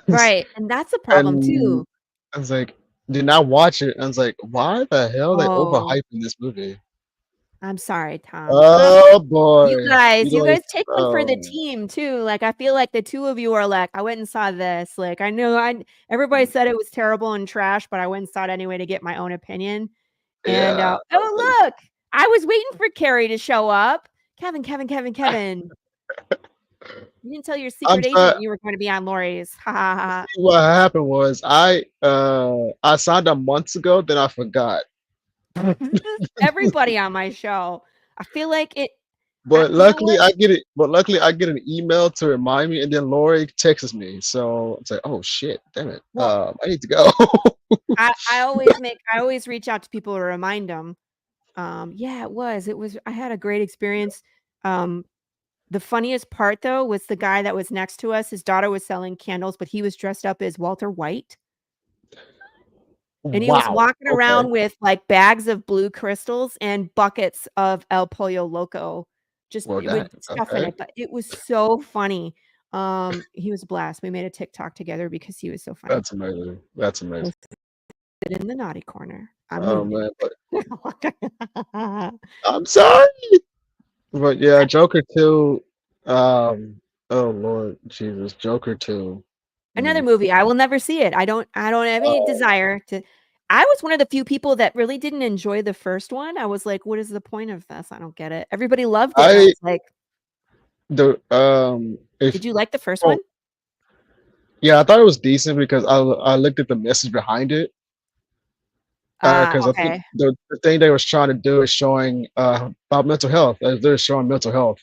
right, and that's a problem And too. I was like, did not watch it. I was like, why the hell are they Oh, overhyping this movie? I'm sorry, Tom. Oh boy, You guys take one for the oh team too. Like I feel like the two of you are like, I went and saw this. Like I know everybody said it was terrible and trash, but I went and saw it anyway to get my own opinion. And yeah. I was like, oh look, I was waiting for Carrie to show up. Kevin. You didn't tell your I'm secret agent sorry. you were going to be on Laurie's. Ha ha ha. What happened was I signed up months ago, then I forgot. This is everybody on my show. I feel like it. But You know luckily what? I get it. But luckily I get an email to remind me, and then Laurie texts me. So it's like, oh shit, damn it. Well, I need to go. I always reach out to people to remind them. Yeah, it was. I had a great experience. Um, The funniest part, though, was the guy that was next to us. His daughter was selling candles, but he was dressed up as Walter White, and he was Wow. walking Okay. around with, like, bags of blue crystals and buckets of El Pollo Loco, just Well, with that stuff in okay. it, but it was so funny. He was a blast. We made a TikTok together because he was so funny. That's amazing. That's We'll amazing. sit in the naughty corner. I'm Oh moving. man, but I'm sorry. But yeah, Joker 2. Oh Lord Jesus, Joker 2. Another Mm. movie, I will never see it. I don't have any Oh, desire to I was one of the few people that really didn't enjoy the first one. I was like, "What is the point of this? I don't get it." Everybody loved it, and I I was like, the if "Did you like the first oh one?" yeah, I thought it was decent because I looked at the message behind it. Because I think Okay. the thing they was trying to do is showing about mental health. They're showing mental health.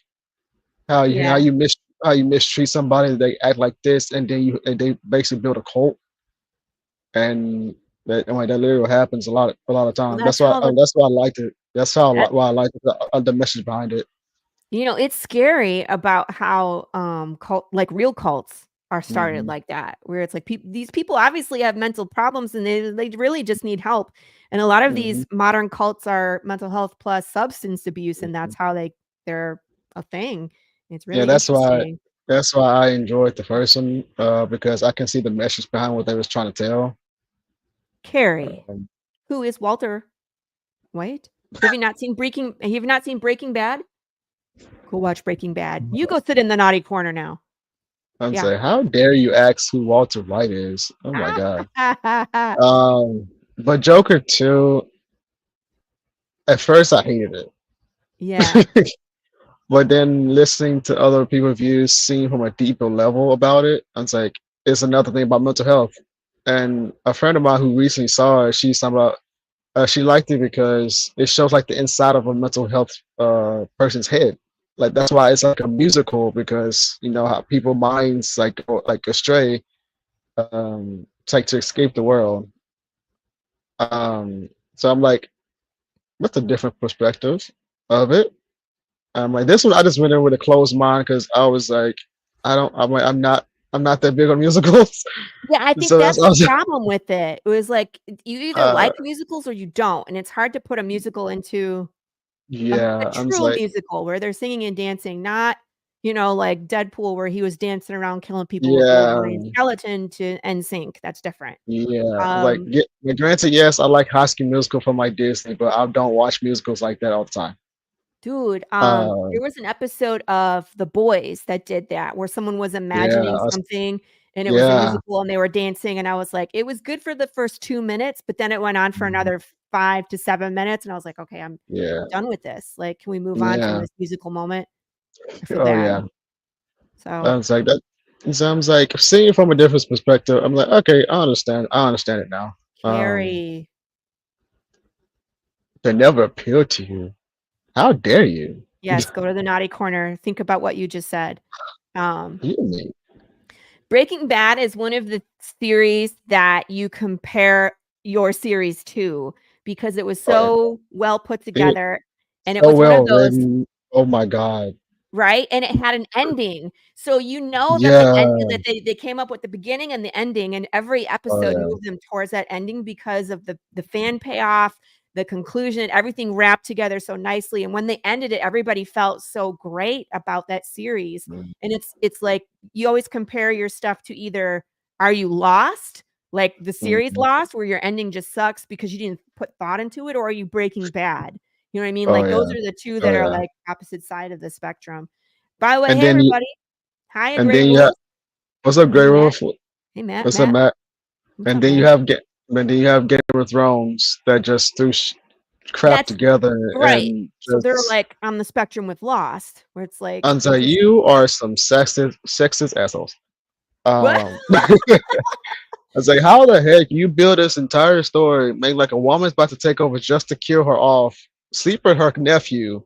How Yeah. you mistreat somebody, they act like this, and then they basically build a cult, and that I'm like that literally happens a lot of Well, times. that's how the That's why I liked it. That's that why I liked the message behind it. it's scary about how, real cults are started Mhm, like that, where it's like these people obviously have mental problems and they really just need help. And a lot of mhm, these modern cults are mental health plus substance abuse, and mhm. that's how they're a thing. It's Yeah, really interesting. that's why I enjoyed the first one because I can see the message behind what they was trying to tell. Carrie, Um, who is Walter White? Have you not seen Breaking Bad? Go watch Breaking Bad. You go sit in the naughty corner now. I'm Yeah. saying, how dare you ask who Walter White is? Oh my god. But Joker 2, at first I hated Yeah. it. But then listening to other people's views, seeing from a deeper level about it, I was like, it's another thing about mental health. And a friend of mine who recently saw it, she's talking about she liked it because it shows like the inside of a mental health person's head. Like that's why it's like a musical because you know how people minds like go, like astray. It's like to escape the world. So I'm like, what's a different perspective of it? Like this one, I just went in with a closed mind because I was like, I don't, I'm like, I'm not that big on musicals. Yeah, I think So that's that's the also, problem with it. It was like you either uh, like musicals or you don't, and it's hard to put a musical into a yeah, I'm just true like, musical where they're singing and dancing, not, like Deadpool where he was dancing around killing people with yeah, Wolverine skeleton to NSYNC. That's different. yeah, like, Um, granted, yes, I like High School Musical from like Disney, but I don't watch musicals like that all the time. Dude, Uh, there was an episode of The Boys that did that, where someone was imagining yeah, something and it was a yeah, musical and they were dancing, and I was like, it was good for the first 2 minutes, but then it went on for mhm, another 5 to 7 minutes, and I was like, "Okay, I'm yeah, done with this. Like, can we move on from yeah. this musical moment?" I feel Oh bad. yeah. So, I was like that. It sounds like seeing it from a different perspective. I'm like, okay, I understand. I understand it now. Carrie, They never appealed to you. How dare you? yes, go to the naughty corner. Think about what you just said. Um You mean? Breaking Bad is one of the series that you compare your series to because it was Oh yeah. so well put It together, and it so was one of well those, written. Oh my god. right? And it had an ending. So you know that the end Yeah. that they came up with the beginning and the ending, and every Oh episode yeah. moved them towards that ending because of the fan payoff, the conclusion, everything wrapped together so nicely. And when they ended it, everybody felt so great about that series. Mm, And it's like you always compare your stuff to either are you lost, like the series mhm. Lost, where your ending just sucks because you didn't put thought into it, or are you Breaking Bad? You know what I mean? Oh Like, those yeah. are the 2 Oh that are, yeah. like, opposite side of the spectrum. By the way, And hey, then you everybody. Hi, and Grey then you have Wolf. what's up, Hey, Grey Matt. Wolf? Hey, Matt. What's up, Matt. Matt? What's And up, then you man? have Game of Thrones that just threw crap That's together right. and So they're, just. like, on the spectrum with Lost, where it's like I'm they sorry, just you are some sexist assholes. what? I was like, how the heck you build this entire story, make like a woman's about to take over just to kill her off, sleep with her nephew,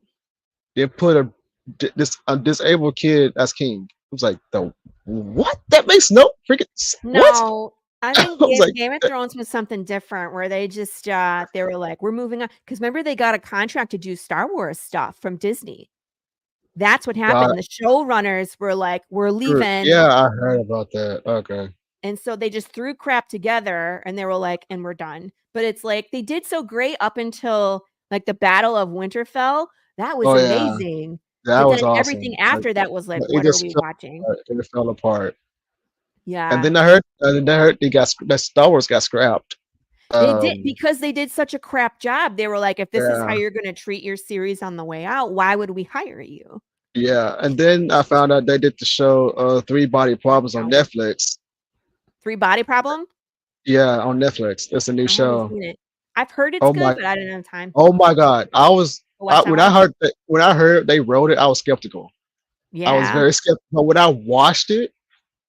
then put a disabled kid as king. I was like, the what? That makes no freaking what? No. I I think was like, Game of Thrones was something different where they just, they were like, "We're moving on." Because remember they got a contract to do Star Wars stuff from Disney. That's what God, happened. The showrunners were like, "We're leaving." yeah, I heard about that. Okay. And so they just threw crap together and they were like, "And we're done." But it's like they did so great up until like the Battle of Winterfell. That was Oh yeah, amazing. that But then was awesome. everything Like, after that was like, it "What are just we fell watching?" apart. It fell apart. Yeah. And then I heard that Star Wars got scrapped. They did Um, because they did such a crap job. They were like, "If this is how yeah, you're gonna treat your series on the way out, why would we hire you?" yeah. And then I found out they did the show Three Body Problems on Ouch. Netflix. 3 Body Problem? Yeah, on Netflix. It's a new I haven't show. seen it. I've heard it's Oh good, my but I didn't have time oh my God. to watch that one. When I heard they wrote it, I was skeptical. I was Yeah. very skeptical. But when I watched it,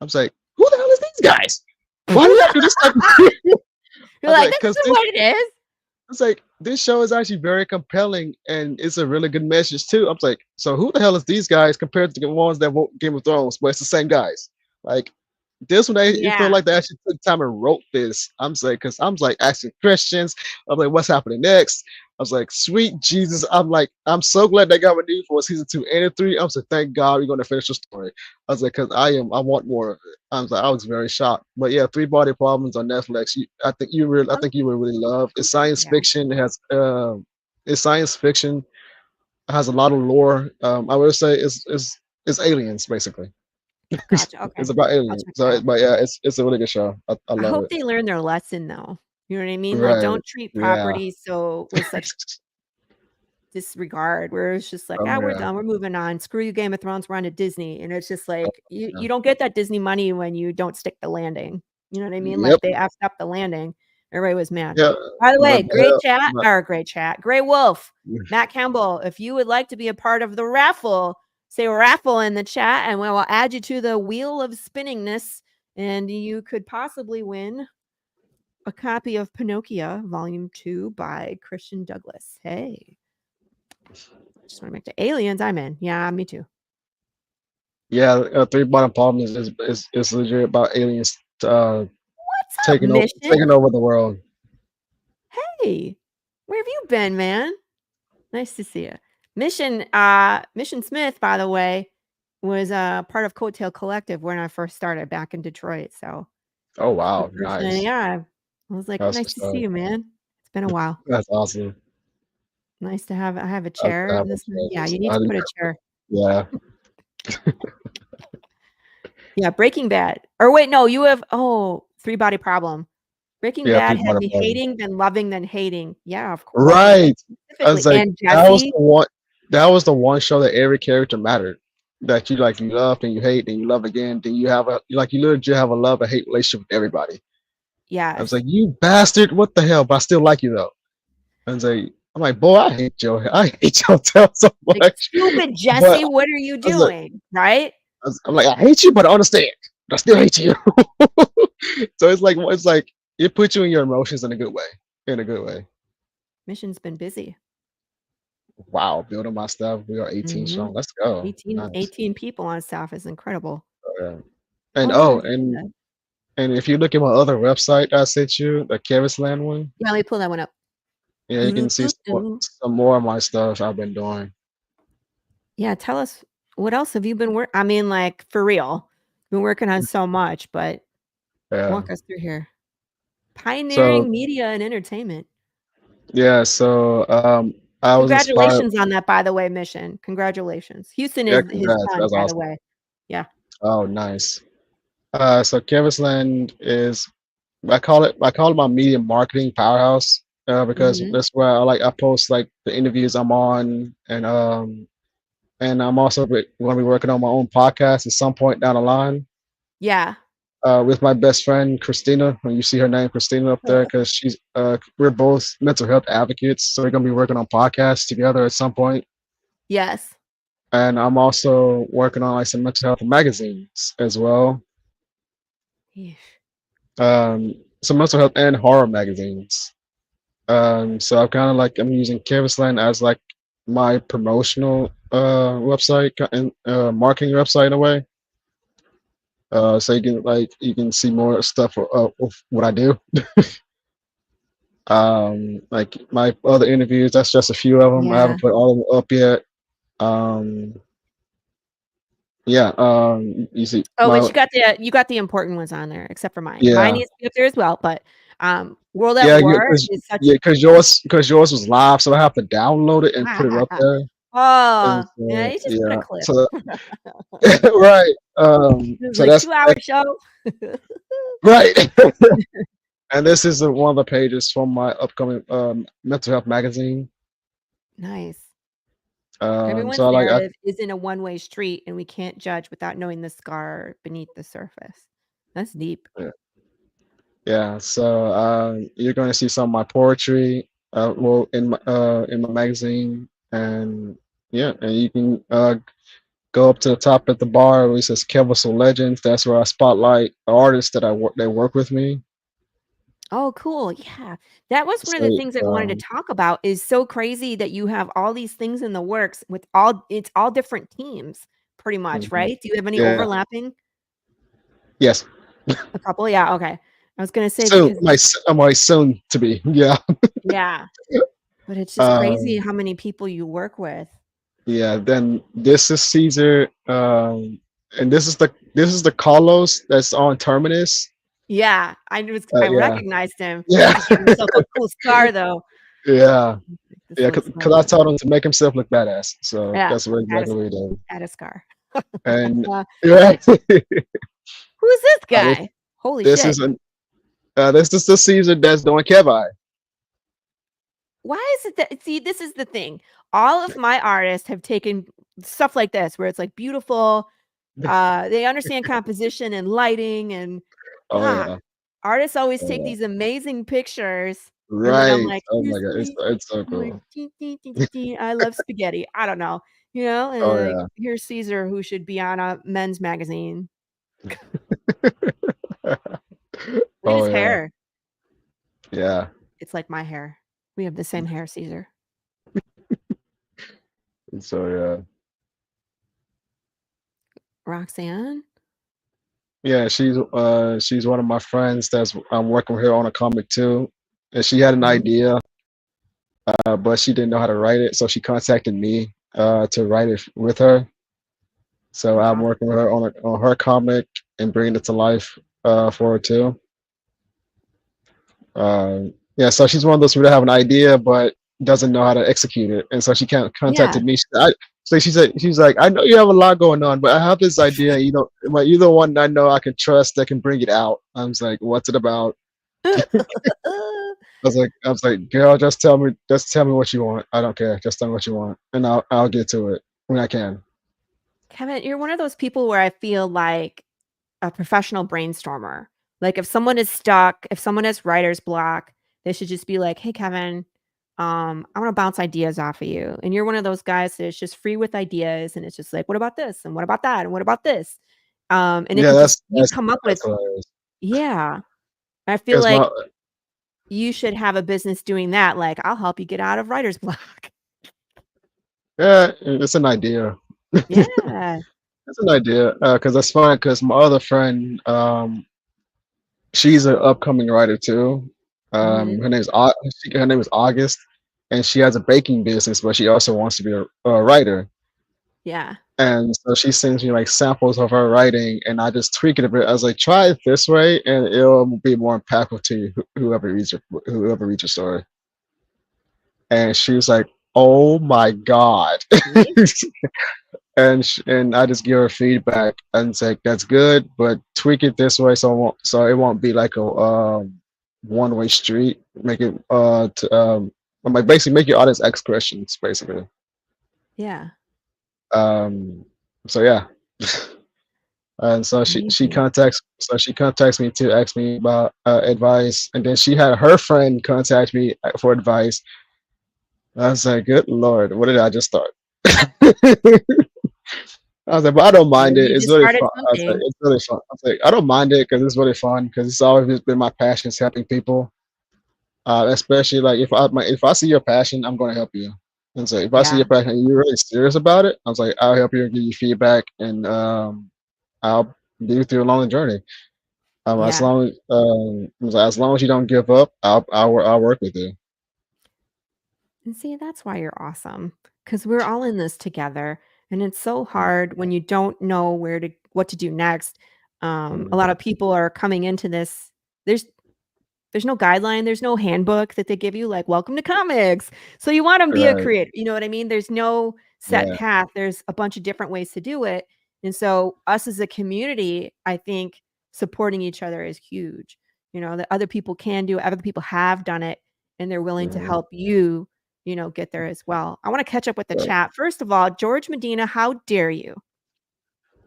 I was like, who the hell is these guys? Why do they do this type of thing? I You're was like, like, "This because is what it is." it's like this show is actually very compelling and it's a really good message too. I'm like, so who the hell is these guys compared to the ones that wrote Game of Thrones, where it's the same guys? Like this one, it felt Yeah. like they actually took time and wrote this. I'm saying, because I'm like asking questions. I'm like, what's happening next? I was like, sweet Jesus. I'm like, I'm so glad they got renewed for season 2 and 3. I'm like, thank God we're going to finish the story. I was like, because I want more of it. I was like, I was very shocked. But yeah, Three Body Problems on Netflix. I Um, think you will really love. It's science yeah. fiction. It's science fiction. It has a lot of lore. I would say it's aliens basically. Gotcha, okay. It's about I'll aliens. check it So, out. but yeah, it's a really good show. I I love hope it. they learn their lesson though. You know what I mean? Like, Right. don't treat Yeah. properties so with such disregard where it's just like, Oh "Ah, we're yeah. done. We're moving on. Screw you, Game of Thrones. We're on to Disney." And it's just Oh, like you yeah. you don't get that Disney money when you don't stick the landing. You know what I mean? Like Yep. they effed up the landing. Everybody was mad. Yeah. By the way, But great hell, chat but, or great chat. Grey Wolf, Matt Campbell. If you would like to be a part of the raffle, say raffle in the chat and we will add you to the wheel of spinningness and you could possibly win a copy of Pinocchia Volume 2 by Christian Douglas. Hey. Just want to make the aliens. I'm in. Yeah, me too. yeah, Three Bottom Problem is legit about aliens What's up, Mission? taking over the world. Hey, where have you been, man? Nice to see you. Mission Smith, by the way, was part of Coattail Collective when I first started back in Detroit. So Oh the wow, person, nice. yeah, I was like, That's nice what's to see up. you, man. It's been a while. That's awesome. Nice to have. I have a I chair. have a Yeah, choice. you need to put a chair. Yeah. Yeah, Breaking Bad. Or wait, no, you have Three Body Problem. Breaking Yeah, Three Bad had Bottom me Problem. hating, then loving, then hating. Yeah, of course. Right. I Specifically, was like, and that was Jesse. the one. that was the one show that every character mattered. That you like, you love and you hate and you love again. Then you have you literally have a love and hate relationship with everybody. I was Yes. like, you bastard, what the hell? But I still like you though. I'm like, boy, I hate Joe. I hate Joe so Like, much. stupid But Jesse, what are you I was like, doing? Right? I'm like, I hate you, but I understand. But I still hate you. So it's like it puts you in your emotions in a good way. In a good way. Mission's been busy. Wow, building my stuff. We are 18 Mhm. strong. Let's go. 18, Nice. 18 people on staff is incredible. And Oh, yeah, I did see that. and if you look at my other website I sent you, the Kevin's Land one, Yeah, let me pull that one up. yeah, you can see some more of my stuff I've been doing. Yeah, tell us, what else have you been working? I mean, like, for real, been working on so much, but Yeah. walk us through here. Pioneering media and entertainment. Yeah, so I was inspired. Congratulations on that, by the way, Mission. Congratulations. Houston is his Congrats. son, That's by awesome. the way. Yeah. Oh, nice. So Kevin's Land is I call it my media marketing powerhouse because that's where I post like the interviews I'm on, and I'm also going to be working on my own podcast at some point down the line. Yeah. With my best friend Christina. When you see her name, Christina, up there, because she's we're both mental health advocates, so we're gonna be working on podcasts together at some point. Yes. And I'm also working on like some mental health magazines as well. Yeesh. Some mental health and horror magazines. So I'm using Canvasland as like my promotional website and marketing website in a way. So you can see more stuff of what I do. Like my other interviews, that's just a few of them. I haven't put all of them up yet. You see. But you got the important ones on there, except for mine. Yeah. Mine needs to be up there as well. But World at War is such. Because yours was live, so I have to download it and put it up there. Oh, yeah, you just put a clip. So, right. So like a 2-hour show. Right. And this is one of the pages from my upcoming mental health magazine. Nice. Everyone's so narrative is in a one-way street, and we can't judge without knowing the scar beneath the surface. That's deep. Yeah. So you're going to see some of my poetry, in my magazine, and you can go up to the top at the bar where it says Keviso Legends. That's where I spotlight artists that work with me. Oh, cool. Yeah. That was one of the things I wanted to talk about. Is so crazy that you have all these things in the works with it's all different teams pretty much, right? Do you have any overlapping? Yes. A couple? Yeah. Okay. I was going to say, so my soon to be. Yeah. Yeah. But it's just crazy how many people you work with. Yeah. Then this is Caesar. And this is the Carlos that's on Terminus. Yeah, I recognized him. Yeah, he gave himself a cool scar though. Yeah, because I told him to make himself look badass. So that's exactly what he did. Add a scar. And who's this guy? Holy shit! This is the Caesar that's doing Kevi. Why is it that? See, this is the thing. All of my artists have taken stuff like this, where it's like beautiful. They understand composition and lighting and. Artists always take these amazing pictures. Right. And then I'm like, oh my god, it's so cool. Like, I love spaghetti. I don't know. And here's Caesar, who should be on a men's magazine. Look at his hair. Yeah. It's like my hair. We have the same hair, Caesar. So Roxanne? Yeah, she's one of my friends I'm working with her on a comic too. And she had an idea, but she didn't know how to write it, so she contacted me to write it with her. So I'm working with her on her comic and bringing it to life for her too. So she's one of those who have an idea but doesn't know how to execute it, and so she contacted me. So she's like, I know you have a lot going on, but I have this idea. You're the one I know I can trust that can bring it out. I was like, what's it about? I I was like, girl, just tell me what you want. I don't care. Just tell me what you want, and I'll get to it when I can. Kevin, you're one of those people where I feel like a professional brainstormer. Like if someone is stuck, if someone has writer's block, they should just be like, "Hey, Kevin, I want to bounce ideas off of you." And you're one of those guys that is just free with ideas, and it's just like, "What about this? And what about that? And what about this?" And if Yeah, you come up with, that's hilarious. yeah, I feel Because like you should have a business doing that. Like, I'll help you get out of writer's block. yeah, it's an idea. Yeah. It's an idea because that's fun. Because my other friend, she's an upcoming writer too. Mhm. Her name is August, and she has a baking business, but she also wants to be a writer. Yeah. And so she sends me like samples of her writing, and I just tweak it a bit. I was like, try it this way, and it'll be more impactful to you, whoever reads your story. And she was like, "Oh my god!" and I just give her feedback and say that's good, but tweak it this way so it won't be like a one-way street. Make it I'm like basically make your audience ask questions basically. Yeah. So yeah. And so she Amazing. contacts me to ask me about advice, and then she had her friend contact me for advice. I was like, good lord, what did I just start? I was like, but I don't mind it. You It's just really started fun. I was like, something. it's really fun. I was like, I don't mind it because it's really fun because it's always been my passion is helping people. Especially like if I see your passion, I'm going to help you. And so if I see Yeah. your passion and you're really serious about it, I was like, I'll help you and give you feedback, and I'll be with you along the journey. Yeah. As long as you don't give up, I'll work with you. And see, that's why you're awesome, because we're all in this together, and it's so hard when you don't know what to do next. A lot of people are coming into this. There's there's no guideline, there's no handbook that they give you, like, "Welcome to comics." So you wanna be a Right. creator, you know what I mean? There's no set Yeah. path, there's a bunch of different ways to do it, and so us as a community, I think supporting each other is huge, that other people can do it, other people have done it, and they're willing to Mhm. help you, get there as well. I wanna catch up with the Right. chat. First of all, George Medina, how dare you?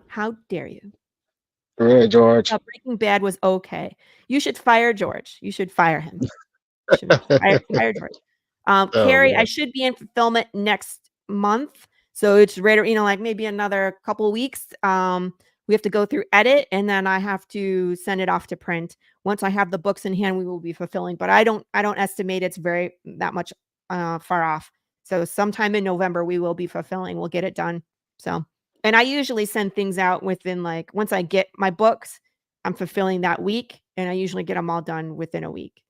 How dare you? Really, George. Breaking Bad was okay. You should fire George. You should fire him. You should fire George. Oh Carrie, I man. should be in fulfillment next month, so it's right, like maybe another couple weeks. We have to go through edit, and then I have to send it off to print. Once I have the books in hand, we will be fulfilling, but I don't estimate it's very that much far off. So sometime in November we will be fulfilling. We'll get it done. So, and I usually send things out within like once I get my books, I'm fulfilling that week, and I usually get them all done within a week.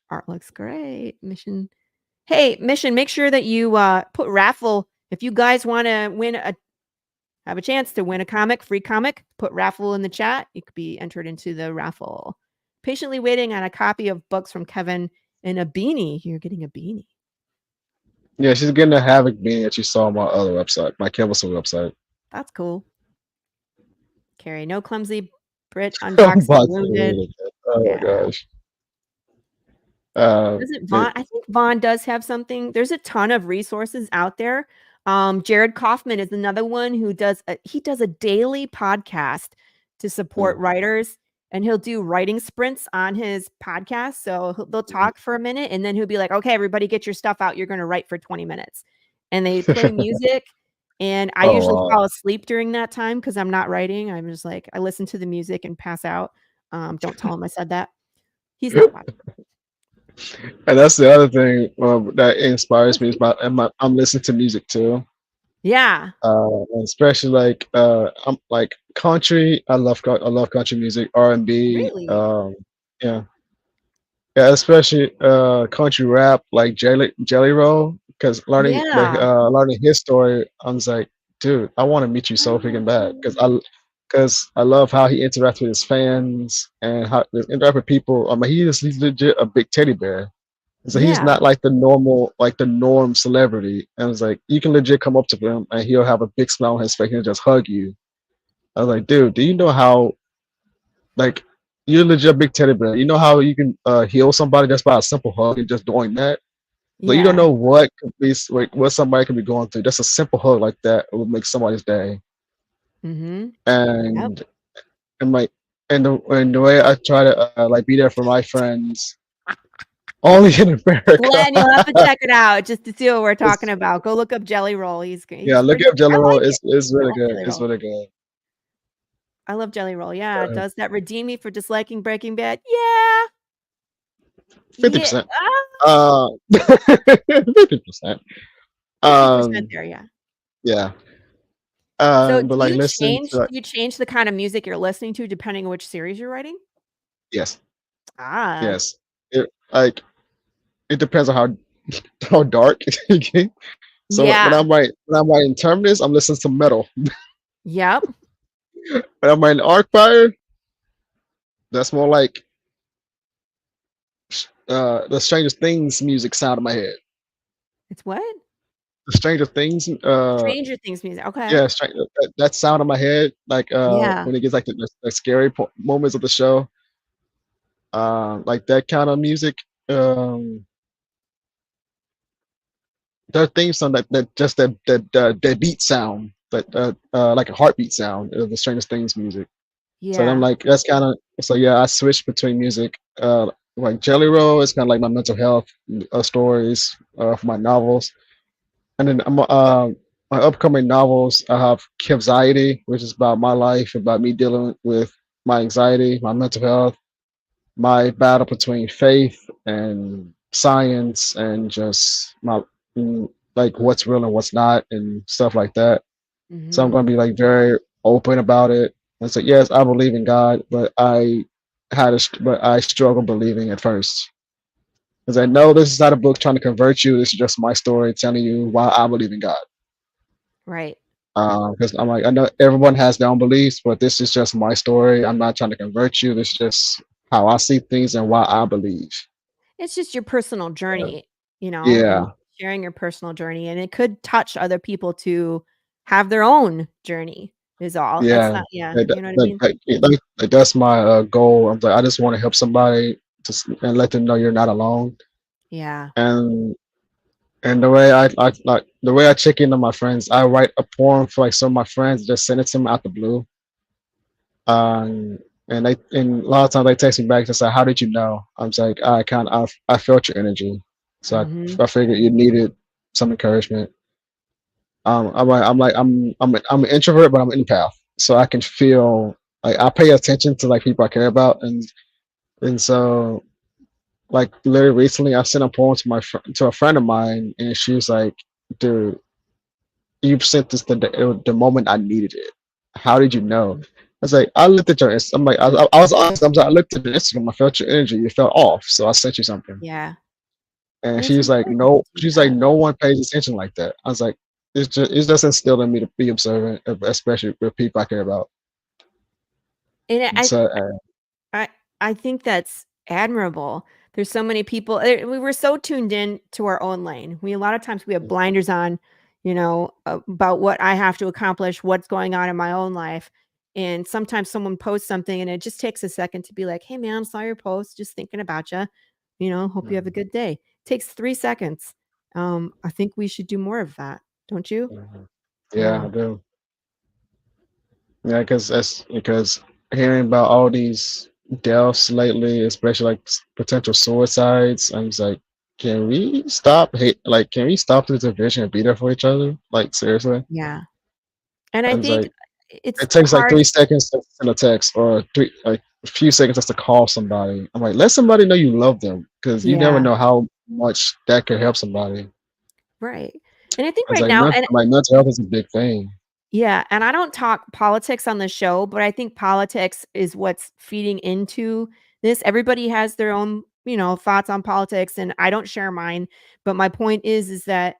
Art looks great. Mission. Hey, Mission, make sure that you put raffle. If you guys want to have a chance to win a free comic, put raffle in the chat. You could be entered into the raffle. Patiently waiting on a copy of books from Kevin and a beanie. You're getting a beanie. Yeah, she's getting a Havoc beanie that you saw on my other website, my Campbellson website. That's cool. Carrie, no clumsy Brit I'm unboxing about to wounded. read it. Oh my Yeah. gosh. Doesn't Vaughn? I think Vaughn does have something. There's a ton of resources out there. Jared Kaufman is another one who does a daily podcast to support writers, and he'll do writing sprints on his podcast. So they'll talk for a minute, and then he'll be like, "Okay, everybody, get your stuff out. You're going to write for 20 minutes," and they play music. And I Oh usually wow. fall asleep during that time because I'm not writing. I'm just like I listen to the music and pass out. Don't tell him I said that. He's not watching. And that's the other thing that inspires me is I'm listening to music too. Yeah. Especially like I'm like country. I love country music, R&B. Really? Yeah, yeah, especially country rap like Jelly Roll. Because Yeah. learning his story, I was like, dude, I want to meet you so freaking bad because I love how he interacts with his fans and how he interact with people. I mean, he's legit a big teddy bear. So he's Yeah. not like the norm celebrity. And it's like you can legit come up to him and he'll have a big smile on his face and just hug you. I was like, dude, do you know how like you're legit a big teddy bear. You know how you can heal somebody just by a simple hug and just doing that. But you don't Yeah. know what could be like, what somebody could be going through. Just a simple hug like that will make somebody's day. Mm-hmm. Yep. And and my and the way I try to like be there for my friends, only in America. Glenn, you'll have to check it out just to see what we're talking It's, about. Go look up Jelly Roll. He's yeah, look pretty. up Jelly I Roll. like it. It's I really love good. Jelly It's Roll. really good. I love Jelly Roll. Yeah. Does that redeem me for disliking Breaking Bad? Yeah. 50%. Ah, 50%. 50% there. Yeah. Yeah. So But like listen to do you change the kind of music you're listening to depending on which series you're writing? yes, Ah, yes. It like it depends on how dark it gets. So yeah. when I'm writing Terminus, I'm listening to metal. Yep. When I'm writing Arcfire, that's more like the Stranger Things music sound in my head. It's what? The Stranger Things, Stranger Things music. Okay. yeah, that sound in my head, like Yeah. when it gets like the scary moments of the show, like that kind of music. Their theme song that just that beat sound, like a heartbeat sound of the Stranger Things music. So I'm Yeah. like, that's kind of so yeah. I switch between music. Like Jelly Roll is kind of like my mental health stories for my novels, and then my upcoming novels. I have Anxiety, which is about my life, about me dealing with my anxiety, my mental health, my battle between faith and science, and just my like what's real and what's not, and stuff like that. So I'm Mm-hmm. going to be like very open about it. And say, yes, I believe in God, but but I struggle believing at first. Because I know this is not a book trying to convert you. This is just my story telling you why I believe in God. Right. Because I'm like, I know everyone has their own beliefs, but this is just my story. I'm not trying to convert you. This is just how I see things and why I believe. It's just your personal Uh, journey, and yeah, sharing your personal journey, and it could touch other people to have their own journey is all. It's yeah. not, yeah, you know what I mean? That's my goal. I'm like, I just want to help somebody and let them know you're not alone. Yeah. And the way I like the way I check in on my friends, I write a poem for like some of my friends, just send it to them out the blue. Um, and a lot of times they text me back and say, "How did you know?" I'm just like, I felt your energy, so Mm-hmm. I figured you needed some encouragement. I'm an introvert, but I'm an empath, so I can feel like I pay attention to like people I care about, and so like literally recently I sent a poem to to a friend of mine, and she was like, "Dude, you sent this the moment I needed it. How did you know?" I was like, I looked at your I'm like, I was honest. I looked at your Instagram. I felt your energy. You felt off, so I sent you something. Yeah. And And it's she's like, important no. to do She's like, that. no one pays attention like that. I was like, it's just instilled in me to be observant, especially with people I care about. And And so I I think that's admirable. There's so many people. We were so tuned in to our own lane. A lot of times we have blinders on, about what I have to accomplish, what's going on in my own life. And sometimes someone posts something, and it just takes a second to be like, "Hey, man, saw your post. Just thinking about you. Hope you have a good day." Takes 3 seconds. I think we should do more of that, don't you? yeah, Yeah. I do. Yeah, because hearing about all these deaths lately, especially like potential suicides, I'm just like, can we stop hate? Like, can we stop the division and be there for each other? Like, seriously? Yeah. And I I was think like, it's it takes like hard. 3 seconds to send a text, or a few seconds just to call somebody. I'm like, let somebody know you love them, because you never Yeah. know how much that could help somebody. Right. And I think I was right like, now, and mental health is a big thing. yeah, and I don't talk politics on the show, but I think politics is what's feeding into this. Everybody has their own, thoughts on politics, and I don't share mine. But my point is that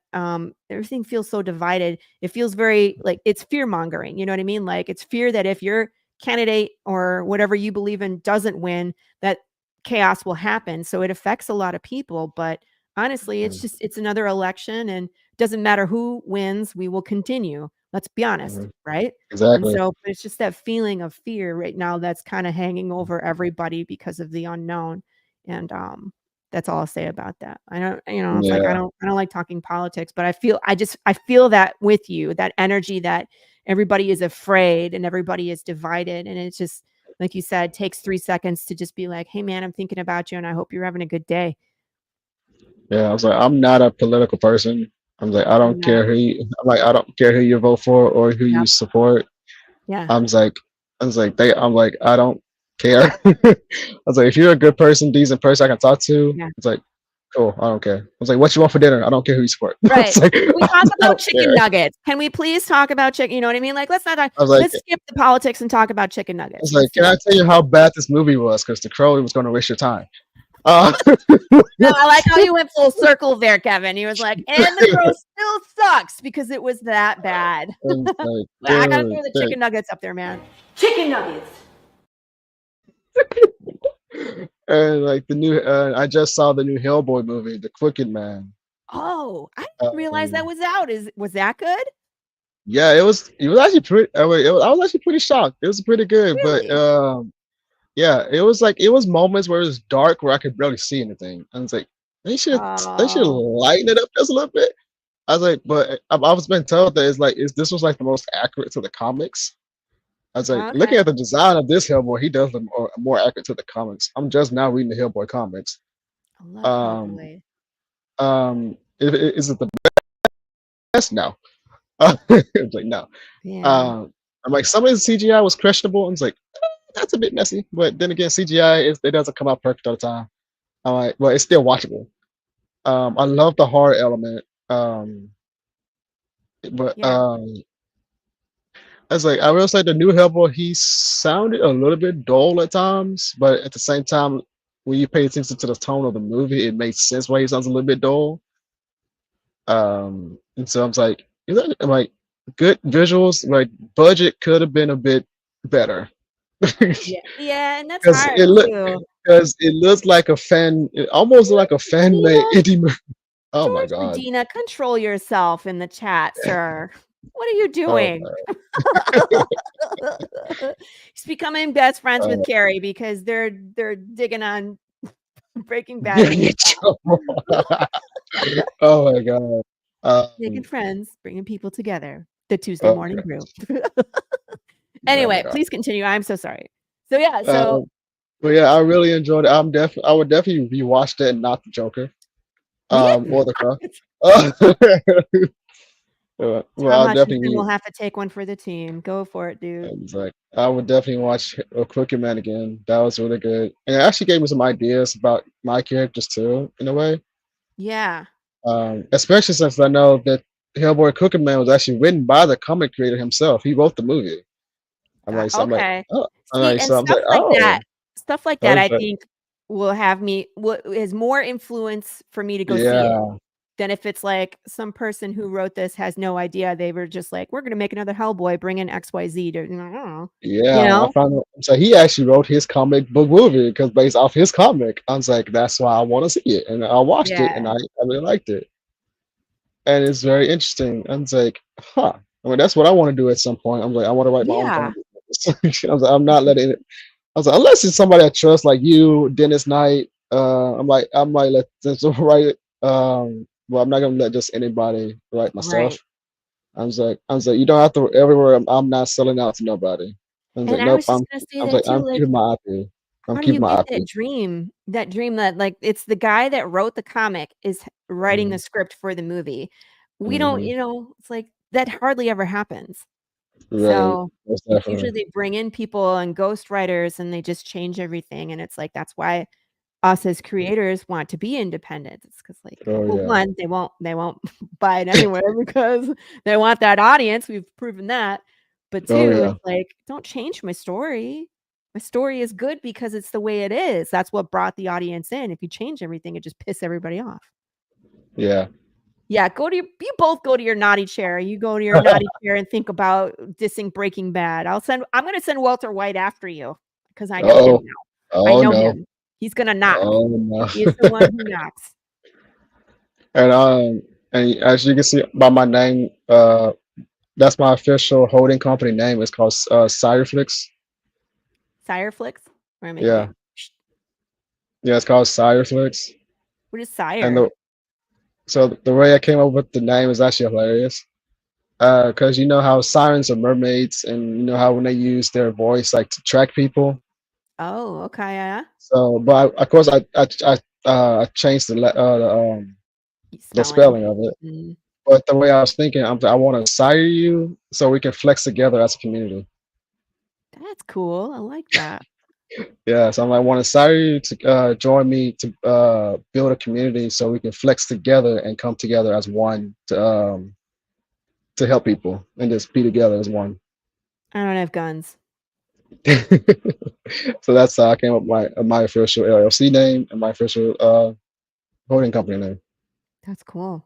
everything feels so divided. It feels very like it's fear mongering. You know what I mean? Like it's fear that if your candidate or whatever you believe in doesn't win, that chaos will happen. So it affects a lot of people. But honestly, it's another election, and doesn't matter who wins. We will continue. Let's be honest, right? And Exactly. so but it's just that feeling of fear right now that's kind of hanging over everybody because of the unknown. And that's all I'll say about that. I don't, it's like Yeah. I don't like talking politics, but I feel that with you, that energy that everybody is afraid and everybody is divided. And it's just like you said, takes 3 seconds to just be like, hey man, I'm thinking about you and I hope you're having a good day. Yeah. I was like, I'm not a political person. I'm like, I don't Yeah. care I don't care who you vote for or who you Yep. support. Yeah. I'm like, I don't care. I was like, if you're a good person, decent person I can talk to, Yeah. it's like, cool, I don't care. I was like, what you want for dinner? I don't care who you support. Right. It's like, Can we talk I about don't chicken care. nuggets? Can we please talk about chicken? You know what I mean? Like, let's not talk, I was like, let's skip the politics and talk about chicken I nuggets. was like, Let's do can I it. tell you how bad this movie was? Because the Crow was going to waste your time. No, I like how you went full circle there, Kevin. He was like, and the crow still sucks because it was that bad. It's like, I gotta throw dude, the chicken nuggets up there, man. Chicken nuggets. and like the new, I just saw the new Hellboy movie, The Crooked Man. Oh, I didn't realize that was out. Was that good? Yeah, it was. It was actually pretty. I was actually pretty shocked. It was pretty good, but Really? yeah, it was moments where it was dark where I could barely see anything. I was like, they should Oh, lighten it up just a little bit. I was like, but I was been told that this was like the most accurate to the comics. I was like, looking okay. at the design of this Hellboy, he does look more accurate to the comics. I'm just now reading the Hellboy comics. I love Um, Hellboy. is it the best? No. It's like no. Yeah. I'm like some of the CGI was questionable. I was like, that's a bit messy. But then again, CGI it doesn't come out perfect all the time. I'm like, well, it's still watchable. I love the horror element. But Yeah. I was like, I will say the new Hellboy, he sounded a little bit dull at times, but at the same time, when you pay attention to the tone of the movie, it makes sense why he sounds a little bit dull. And so I was like, I'm like, good visuals, like budget could have been a bit better. Yeah. Yeah, and that's Because hard too. it looks like it almost like a fan made Medina, indie movie. Oh my George god. Medina, control yourself in the chat, sir. What are you Oh doing? man. He's becoming best friends with Uh, Carrie because they're digging on Breaking Bad. getting in trouble. Oh my god. Making friends, bringing people together. The Tuesday morning Okay. brew. Oh my Anyway, god. please continue. I'm so sorry. So yeah, Uh, so but yeah, I really enjoyed it. I would definitely rewatch that and not the Joker. yeah. Or the Crow. Well, Tom I'll Hutchinson will definitely. have to take one for the team. Go for it, dude. It's like I would definitely watch Crooked Man again. That was really good, and it actually gave me some ideas about my characters too, in a way. Yeah. Especially since I know that Hellboy Crooked Man was actually written by the comic creator himself. He wrote the movie. Okay. Oh, See, and I'm like, oh, stuff like I that, was I like, think will is more influence for me to go see it yeah, than if it's like some person who wrote this has no idea. They were just like, we're gonna make another Hellboy, bring in XYZ to, I don't know, you yeah. I know? found out, so he actually wrote his comic book movie because based off his comic. I was like, that's why I want to see it, and I watched it, and Yeah. I really liked it. And it's very interesting. I was like, huh. I mean, that's what I want to do at some point. I'm like, I want to write my own Yeah. comic book. I was like, I'm not letting it. I was like, unless it's somebody I trust, like you, Dennis Knight. I might let them write it. Well, I'm not gonna let just anybody write my stuff. Right. I was like, you don't have to everywhere. I'm not selling out to nobody. I was And like, I nope. was just gonna say I was that like, too, I'm like, keeping my IP. I'm how do you keeping my get IP. that dream that like it's the guy that wrote the comic is writing the Mhm, script for the movie. We don't, mhm. it's like that hardly ever happens. Right. So Most it's usually definitely. they bring in people and ghost writers and they just change everything. And it's like that's why us as creators want to be independent. It's because like Oh well, yeah. one, they won't buy it anyway because they want that audience. We've proven that. But Oh two, yeah. it's like, don't change my story. My story is good because it's the way it is. That's what brought the audience in. If you change everything, it just piss everybody off. Yeah. Yeah, you both go to your naughty chair. You go to your naughty chair and think about dissing Breaking Bad. I'm gonna send Walter White after you because I know him Oh. now. I Oh know no. him. He's gonna knock. Oh no. He is the one who knocks. And and as you can see by my name, That's my official holding company name. It's called Sireflix. Sireflix? Or am I Yeah, getting... yeah, it's called Sireflix. What is And sire? so the way I came up with the name is actually hilarious. Because you know how sirens are mermaids, and you know how when they use their voice like to track people. Oh, okay. Yeah. So, but of course, I changed the Spelling. spelling of it. Mm, But the way I was thinking, I want to sire you so we can flex together as a community. that's cool. I like that. Yeah, so I'm like, I want to sire you to join me to build a community so we can flex together and come together as one to help people and just be together as one. I don't have guns. So that's how I came up with my official LLC name and my official holding company name. That's cool.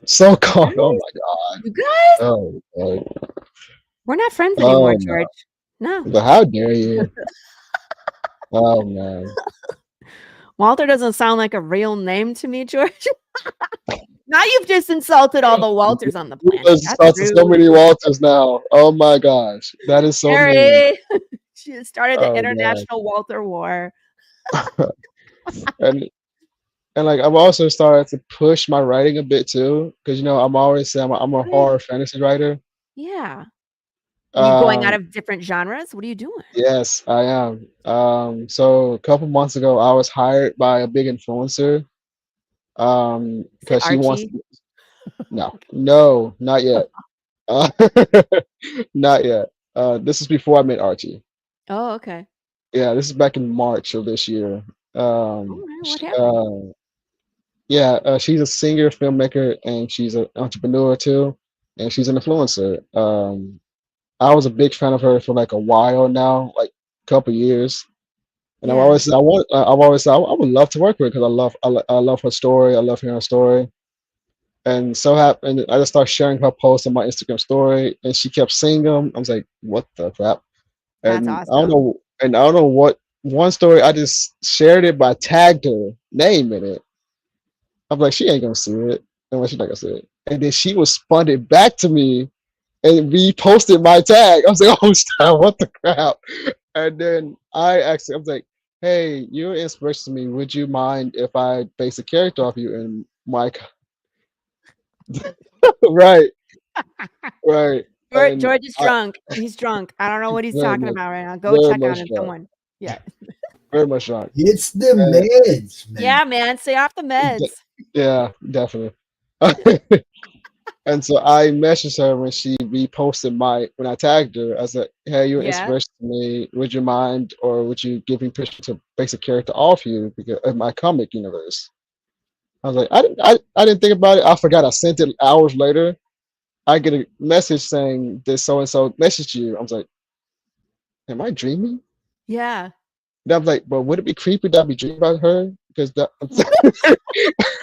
So called. Oh Guys, my god. you guys, Oh, oh, we're not friends anymore, oh no. George. No. But how dare you? Oh man. Walter doesn't sound like a real name to me, George. Now you've just insulted all the Walters on the planet. There's That's so rude. many Walters now. Oh my gosh. That is so mean. Harry. She started the Oh, international Walter War. and like I've also started to push my writing a bit too, because you know I'm always saying I'm a horror fantasy writer. Yeah. Are you going out Um, of different genres? What are you doing? yes, I am. So a couple months ago, I was hired by a big influencer. Is it Because she wants. Archie? No, not yet. Uh, not yet. This is before I met Archie. Oh, okay. Yeah, this is back in March of this year. All right, what Sh happened? yeah, she's a singer, filmmaker, and she's an entrepreneur too, and she's an influencer. I was a big fan of her for like a while now, like a couple years, and Yeah. I've always said I would love to work with her because I love her story. I love hearing her story, and so happened I just started sharing her posts on my Instagram story, and she kept seeing them. I was like, what the crap? That's And awesome. I don't know what one story I just shared it, but I tagged her name in it. I'm like, she ain't gonna see it. And she's not gonna see it. And then she responded back to me and reposted my tag. I was like, oh stop, what the crap? And then I was like, hey, you're an inspiration to me. Would you mind if I base a character off you in my right, right. And George is I drunk. He's drunk. I don't know what he's very talking much about right now. Go very check on much him, shocked. someone. Yeah. Very much shocked. It's the And meds, man. Yeah, man. Stay off the meds. yeah, definitely. And so I messaged her when she reposted when I tagged her. I said, hey, you're an Yeah. inspiration to me. Would you mind or would you give me permission to base a character off you because of my comic universe? I was like, I didn't think about it. I forgot I sent it hours later. I get a message saying this so and so messaged you. I was like, am I dreaming? Yeah. And I'm like, but would it be creepy that I be dreaming about her? Because that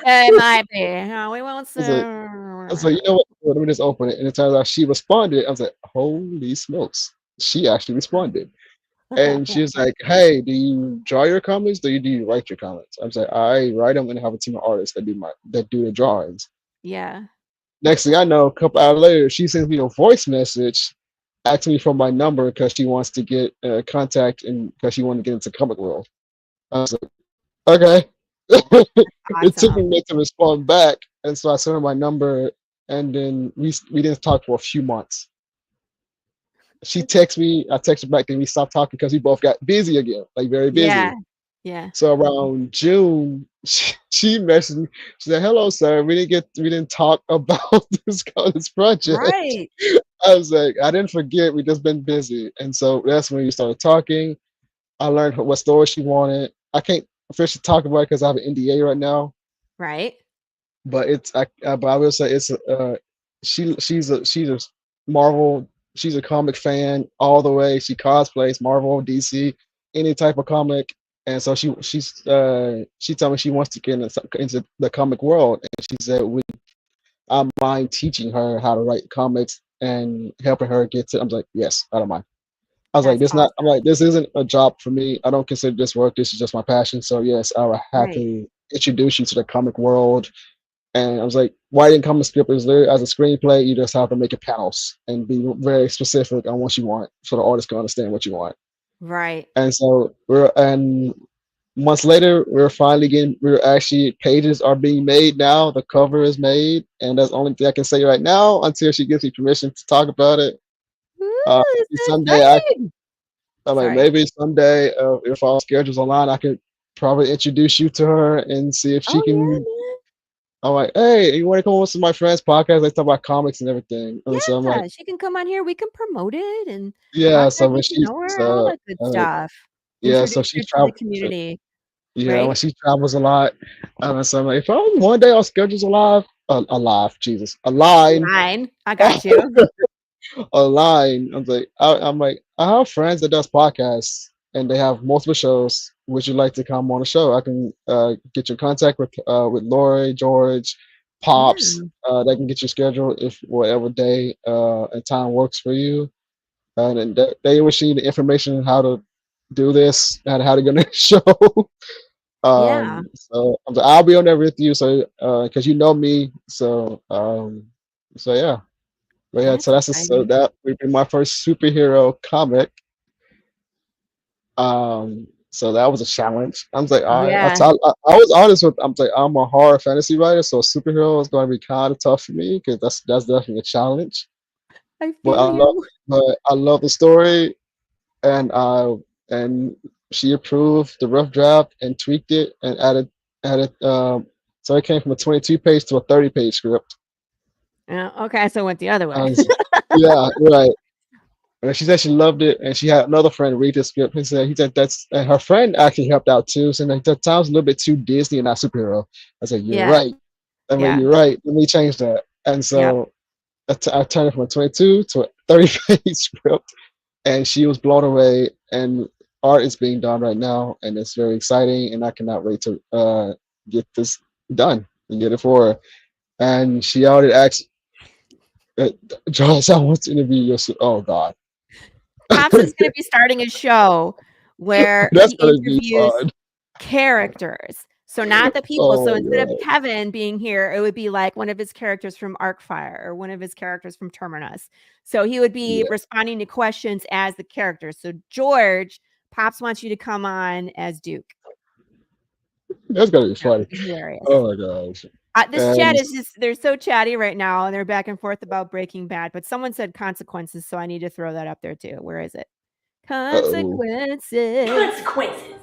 It might be. We won't I was like, I was like, you know what? Let me just open it. And it turns out she responded. I was like, holy smokes. She actually responded. And she was like, hey, do you draw your comics? Do you write your comics? I was like, I write them and have a team of artists that do the drawings. Yeah. Next thing I know, a couple hours later, she sends me a voice message asking me for my number because she wants to get contact and because she wanted to get into comic world. I was like, okay. It took me a Awesome. minute to respond back, and so I sent her my number, and then we didn't talk for a few months. She texted me, I texted back, and we stopped talking because we both got busy again, like very busy. Yeah. Yeah. So around June, she messaged me. She said, "Hello, sir. We didn't talk about this project." Right. I was like, I didn't forget. We just been busy, and so that's when we started talking. I learned what story she wanted. I can't officially talk about it because I have an NDA right now. Right. But but I will say it's she's a Marvel. She's a comic fan all the way. She cosplays Marvel, DC, any type of comic, and so she told me she wants to get into the comic world, and she said, "Would I mind teaching her how to write comics and helping her get to?" I'm like, "Yes, I don't mind." I was like, That's "This not." I'm awesome. like, "This isn't a job for me. I don't consider this work. This is just my passion." So yes, I will have Right. to introduce you to the comic world And I was like, writing comic script is literally as a screenplay. You just have to make it panels and be very specific on what you want, so the artist can understand what you want. Right. And so months later, we're actually pages are being made now. The cover is made, and that's the only thing I can say right now until she gives me permission to talk about it. Woo, Maybe this is someday exciting. I'm like, Sorry. maybe someday, if our schedule's online, I could probably introduce you to her and see if she Oh can. yeah, man. I'm like, hey, you want to come on to my friend's podcast? They talk about comics and everything. And so I'm like, Yeah, she can come on here. We can promote it and yeah. So podcast, when get to she's know her, all that good I'm like, stuff. yeah, so Introduce she her to the travels. community, Yeah, when right? she travels a lot, so I'm like, if one day our schedule's Jesus, align, Fine, I got you. align. I'm like, I have friends that does podcasts and they have multiple shows. Would you like to come on the show? I can get you in contact with Laurie, George, Pops. Yeah, They can get your schedule if whatever day and time works for you. And then they wish you the information on how to do this and how to get on the show. yeah, So I'll be on there with you. So because you know me, so yeah. But yeah, that's so so exciting. that would be my first superhero comic. So that was a challenge. I was like, all right. Yeah, I was honest with. I'm like, I'm a horror fantasy writer, so superhero is going to be kind of tough for me because that's definitely a challenge. I But feel you. I love the story, and and she approved the rough draft and tweaked it and added. So it came from a 22 page to a 30-page script. Okay, so it went the other way. Yeah, right. And she said she loved it, and she had another friend read the script and said that's and her friend actually helped out too, saying that sounds a little bit too Disney and not superhero. I said, you're Yeah, right. I mean, yeah, you're right. Let me change that. And yep. so I turned it from a 22 to a 30-page script, and she was blown away. And art is being done right now, and it's very exciting. And I cannot wait to get this done and get it for her. And she already asked, Joyce, I want to interview you. Oh God, Pops is going to be starting a show where that's he gonna be interviews fun. characters. So not the people. So Oh my instead of God. Kevin being here, it would be like one of his characters from Arcfire or one of his characters from Terminus. So he would be Yeah, responding to questions as the character. So George, Pops wants you to come on as Duke. that's gonna be That funny. would be hilarious. Oh my gosh. This chat And is they're so chatty right now and they're back and forth about Breaking Bad, but someone said consequences, so I need to throw that up there too. Where is it? oh, Consequences. Consequences.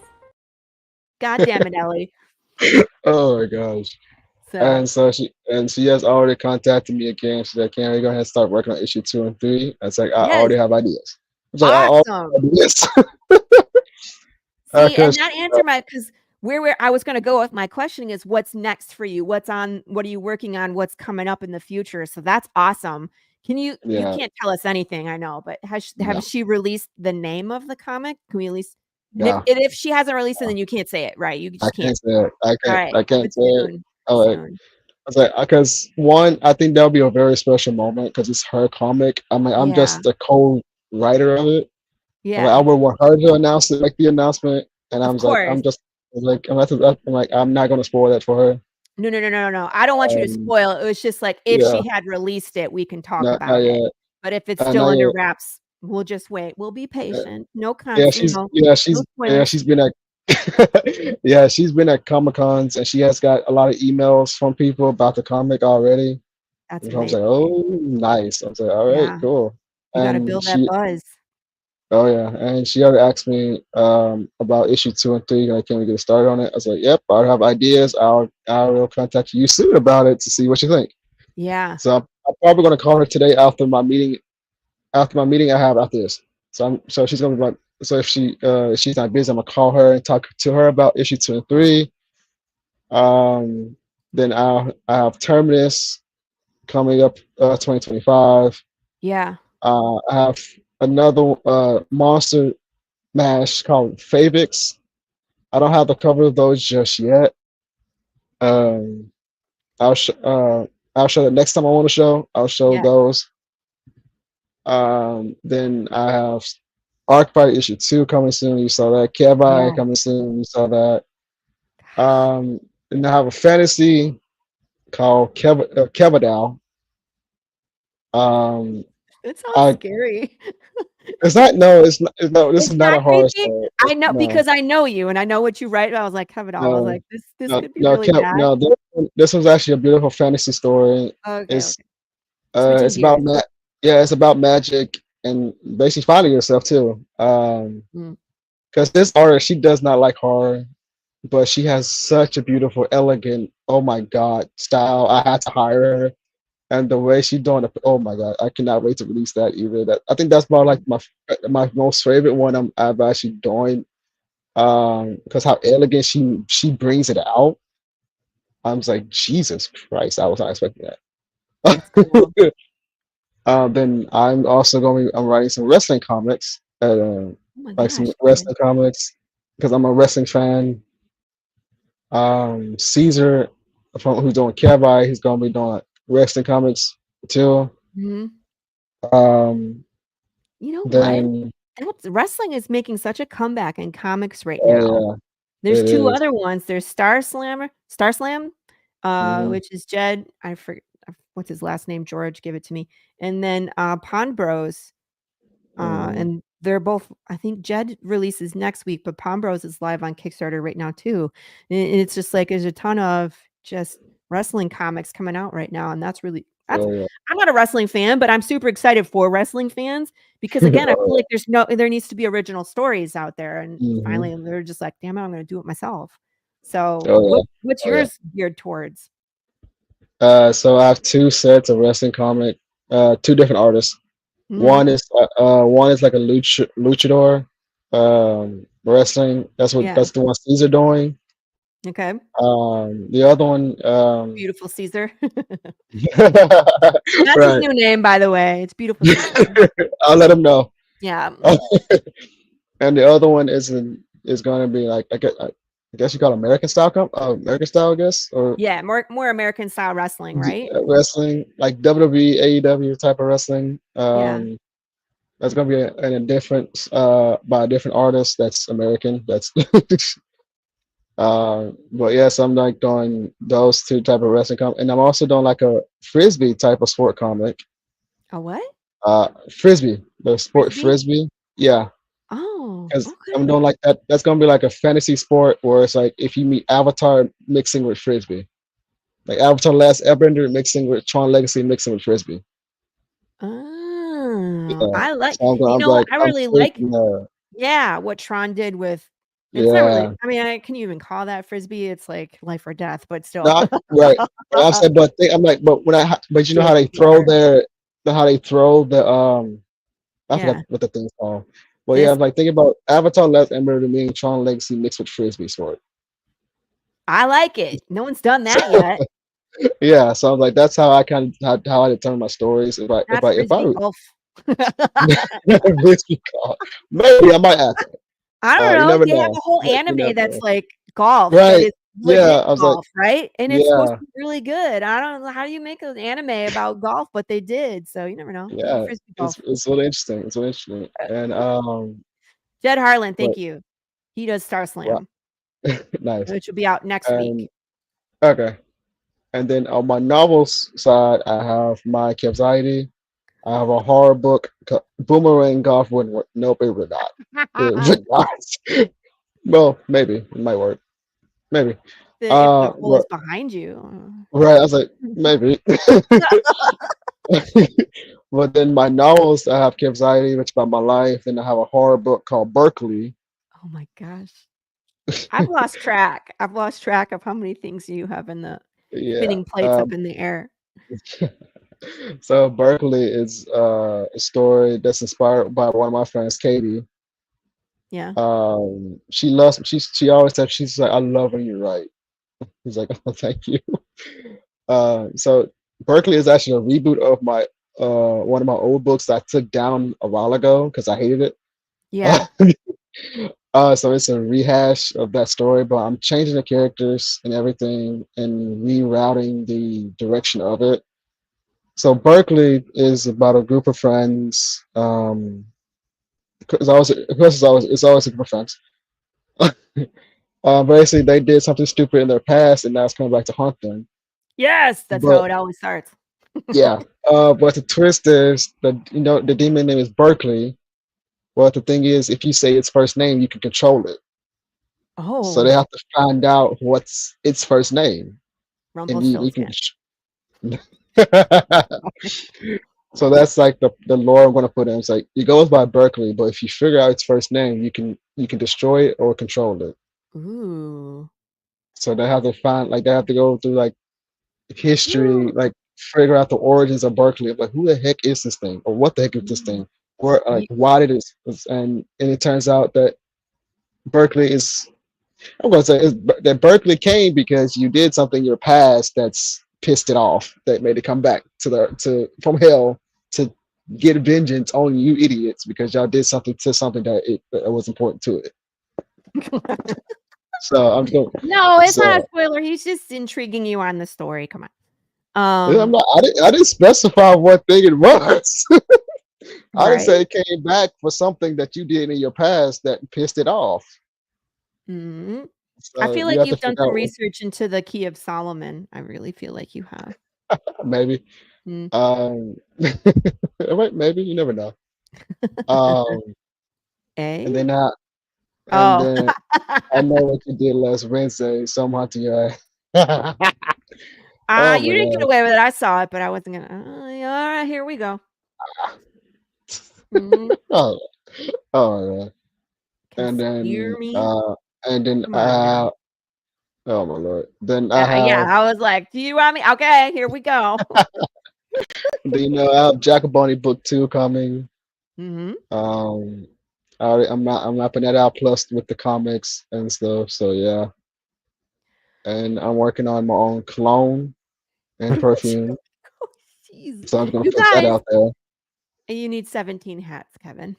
God damn it, Ellie. oh my gosh. So And so she has already contacted me again. She's like, "Can we go ahead and start working on issue 2 and 3?" I was like, "I yes, already have ideas." I was like, "I already awesome. have ideas." See, and Because that answer my because where I was going to go with my questioning is what's next for you? What are you working on? What's coming up in the future? So that's awesome. You yeah, can't tell us anything, I know, but have no, she released the name of the comic? Can we at least no, if she hasn't released it, no. then you can't say it, right? You I just can't. can't say it. All right, I can't but say it. soon, I like. soon. I was like, because one, I think that'll be a very special moment because it's her comic. I mean, I'm Yeah, just the co-writer of it. I yeah, would want her to announce it, make the announcement, and I of was like, course. I'm like, I'm not gonna spoil that for her. No. I don't want you to Um, spoil it. It was just like if yeah, she had released it, we can talk not about it. yet, But if it's still not under yet. wraps, we'll just wait. We'll be Uh, patient. No Yeah, cons, no spoilers. she's been at yeah, she's been at Comic Cons and she has got a lot of emails from people about the comic already. That's And I was amazing. like, oh, nice. I was like, all right, Yeah, cool. you got to And build that buzz. oh yeah, and she already asked me about issue 2 and 3. Like, can we get started on it? I was like, yep, I have ideas. I will contact you soon about it to see what you think. Yeah. So I'm probably gonna call her today after my meeting. After my meeting I have after this. So she's gonna be like, so if she's not busy, I'm gonna call her and talk to her about issue 2 and 3. Then I have Terminus coming up 2025. Yeah. I have another monster mash called Favix. I don't have the cover of those just yet. Um, I'll show that next time I want to show. I'll show Yeah. those. Then I have Arcfire issue 2 coming soon. You saw that. Kevi Yeah. coming soon. You saw that. And I have a fantasy called Kevadal. Um, It sounds I scary. it's not no, it's not, no. This It's is not not a horror creepy. story. I know No, because I know you and I know what you write. I was like, "Have it all." I was no, like, "This no, could be no, really bad." no. This was actually a beautiful fantasy story. Okay, It's okay. Switching it's about gears. yeah, it's about magic and basically finding yourself too. Mm. Because this artist, she does not like horror, but she has such a beautiful, elegant, oh my god, style. I had to hire her, and the way she doing it, oh my god, I cannot wait to release that either. That I think that's about like my most favorite one I've actually doing. Because how elegant she brings it out. I was like, Jesus Christ, I was not expecting That's cool. that. Then I'm also I'm writing some wrestling comics, Oh my like some gosh. Okay. wrestling comics because I'm a wrestling fan. Caesar, from who's doing Cabaret, he's gonna be doing wrestling comics too. Mhm. Um, You know what? then That's wrestling is making such a comeback in comics right now. oh yeah, There's it 2 is. other ones. There's Star Slam, Mhm, which is Jed I forget what's his last name, George gave it to me, and then, Pond Bros, mhm. and they're both I think Jed releases next week, but Pond Bros is live on Kickstarter right now too, and it's just like there's a ton of just wrestling comics coming out right now, and that's Oh yeah. I'm not a wrestling fan, but I'm super excited for wrestling fans because, again, I feel Oh like there needs to be original stories out there, and yeah. Mhm. finally, they're just like, "Damn it, I'm gonna do it myself." So, Oh yeah. what's Oh yeah. yours geared towards? So I have two sets of wrestling comic, two different artists. Mhm. One is like a luchador, wrestling. Yeah. That's the one Caesar doing. Okay. The other one, Beautiful Caesar. That's his right. new name, by the way. It's Beautiful Caesar. I'll let him know. Yeah. And the other one is going to be like I guess you call it American style, I guess, or Yeah, more American style wrestling, right? wrestling like WWE, AEW type of wrestling. Yeah. That's gonna be in a different by a different artist that's American. That's but yes, I'm like doing those two type of wrestling comic, and I'm also doing like a frisbee type of sport comic. A what? Frisbee, the sport Frisbee? frisbee. Yeah, Oh, because I'm okay. doing like that. That's gonna be like a fantasy sport where it's like if you meet Avatar mixing with frisbee, like Avatar Last Airbender mixing with Tron Legacy mixing with frisbee. Oh, Yeah, I like so you I'm know, like I I'm really like taking yeah, what Tron did with it's not really yeah. I mean, I can you even call that Frisbee? It's like life or death, but still. Not right. But I'm saying, I'm like, but but you know Still how they throw together. how they throw the I forgot Yeah. what the thing's called. Well, yeah, This I'm like thinking about Avatar Last Ember to me, Tron Legacy mixed with frisbee sport. I like it. No one's done that yet. Yeah, so I'm like, that's how I how I determine my stories. Not If I Frisbee golf. frisbee call, maybe I might add that. I don't You know. never They have know. a whole You never anime that's know. like golf that Right? is Yeah, legit I was like, golf, right? And it's supposed yeah, to be really good. I don't know how do you make an anime about golf, but they did. So you never know. Maybe yeah. Frisbee golf. It's really interesting. It's really interesting. And Jed Harlan, but thank you. He does Star wow, Slam, nice. which will be out next And week. okay. And then on my novels side, I have My Anxiety. I have a horror book, Boomerang Golf wouldn't work. Nope, it would not. It would not. Well, maybe it might work. Maybe. If the hole is But behind you. right, I was like, maybe. But then my novels, I have Anxiety, which is about my life, and I have a horror book called Berkeley. Oh my gosh. I've lost track. I've lost track of how many things you have in the Yeah. spinning plates up in the air. So Berkeley is a story that's inspired by one of my friends, Katie. Yeah. She always says she's like, I love when you write. He's like, oh, thank you. So Berkeley is actually a reboot of my one of my old books that I took down a while ago because I hated Yeah. it. So it's a rehash of that story, but I'm changing the characters and everything and rerouting the direction of it. So Berkeley is about a group of friends. Because it's always a group of friends. Basically, they did something stupid in their past, and now it's coming back to haunt them. Yes, that's how But it always starts. yeah, but the twist is the demon name is Berkeley. Well, the thing is, if you say its first name, you can control it. So they Oh, have to find out what's its first name, and you can. Rumpelstiltskin. So that's like the lore I'm going to put in. It's like it goes by Berkeley, but if you figure out its first name, you can destroy it or control it. Ooh. So they have to find they have to go through like history, Ooh. like figure out the origins of Berkeley. Like who the heck is this thing, or what the heck is this thing, or like You- why did it? And it turns out that Berkeley is. I'm going to say that Berkeley came because you did something in your past that's pissed it off, that made it come back to from hell to get vengeance on you idiots because y'all did something that was important to it. So I'm going. No, it's not a So spoiler. He's just intriguing you on the story. Come on. I'm not. I didn't specify what thing it was. I didn't Right. say it came back for something that you did in your past that pissed it off. Hmm. I So feel you like have to you've done figure some out research into the Key of Solomon. I really feel like you have. maybe. Mm. Maybe you never know. Um, Eh? and then I and Oh. then I know what you did last Wednesday, so I'm hunting your ass. Oh You my didn't get god. away with it. I saw it, but I wasn't gonna. Yeah, all right, here we go. Mhm. Oh, oh man. Can And steer then me. Come on now. oh my lord. Then I Yeah, have I was like, "Do you want me?" Okay, here we go. I have Jacoboni book 2 coming. Mhm. Um I'm mapping that out plus with the comics and stuff. So yeah. And I'm working on my own cologne and perfume. Oh, jeez. So I'm gonna You put that guys, out there. you need 17 hats, Kevin.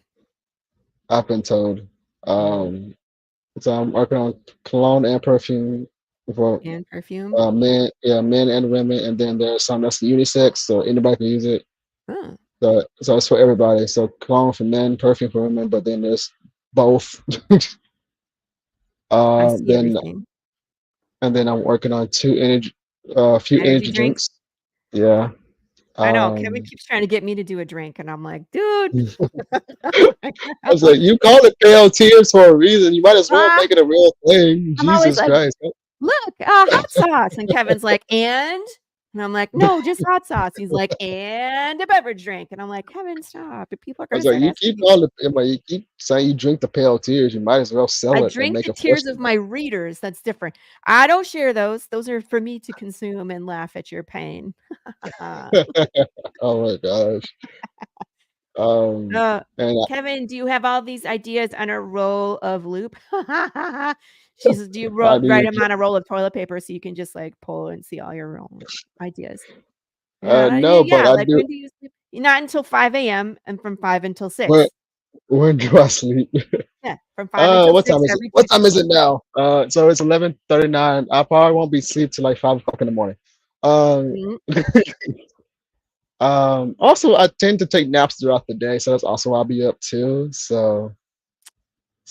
I've been told. Mm. Um So I'm working on cologne and perfume for And perfume. men and women, and then there's some that's unisex, so anybody can use it. Oh, So it's for everybody. So cologne for men, perfume for women, but then there's both. I see Then everything. and then I'm working on few Energy energy drinks. drinks. Yeah. I know Kevin Um, keeps trying to get me to do a drink, and I'm like, "Dude." I was like, you call it pale tears for a reason. You might as well Ah, make it a real thing. I'm always Jesus like, Christ. "Look, hot sauce." And Kevin's like, "And?" And I'm like, "No, just hot sauce." He's like, "And a beverage drink." And I'm like, "Kevin, stop. If people are I gonna was like, start you asking keep me." calling it, like, you keep saying you drink the pale tears. You might as well I sell it and drink make the a tears fortune. of my readers. That's different. I don't share those. Those are for me to consume and laugh at your pain. Oh my gosh. Um, Uh, and Kevin, do you have all these ideas on a roll of loop? She says, "Do you I write do. them on a roll of toilet paper so you can just like pull and see all your own ideas?" Yeah, No, but yeah. I Like do. when do you sleep? Not until 5 a.m. and from 5 until When 6. when do I sleep? Yeah, from 5 until What 6 time is it? every What Tuesday. time is it now? So it's 11:39. I probably won't be asleep till like 5 o'clock in the morning. Um, Mhm. also I tend to take naps throughout the day, so that's also why I'll be up too. So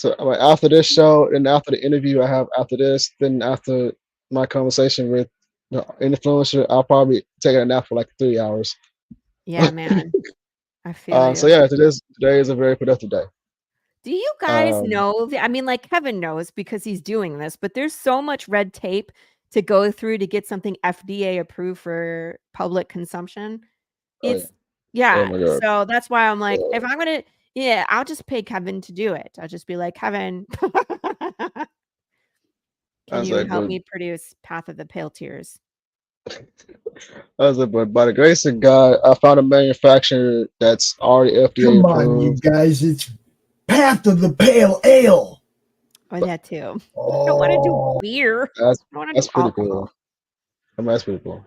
like, after this show and after the interview I have after this, then after my conversation with the influencer, I'll probably take a nap for like 3 hours. Yeah, man. I feel So you. yeah, today is a very productive day. Do you guys Um, know I mean, like, Kevin knows because he's doing this, but there's so much red tape to go through to get something FDA approved for public consumption. oh yeah, It's oh yeah, my god. so that's why I'm like, if Uh, I'm gonna yeah, I'll just pay Kevin to do it. I'll just be like, "Kevin, I can was you like, help but me produce Path of the Pale Tears?" but by the grace of God, I found a manufacturer that's already FDA Come on, you approved. guys. It's Path of the Pale Ale. Or that too. I don't wanna do Oh, beer. I That's don't wanna do that's pretty alcohol. cool. I mean, that's pretty cool.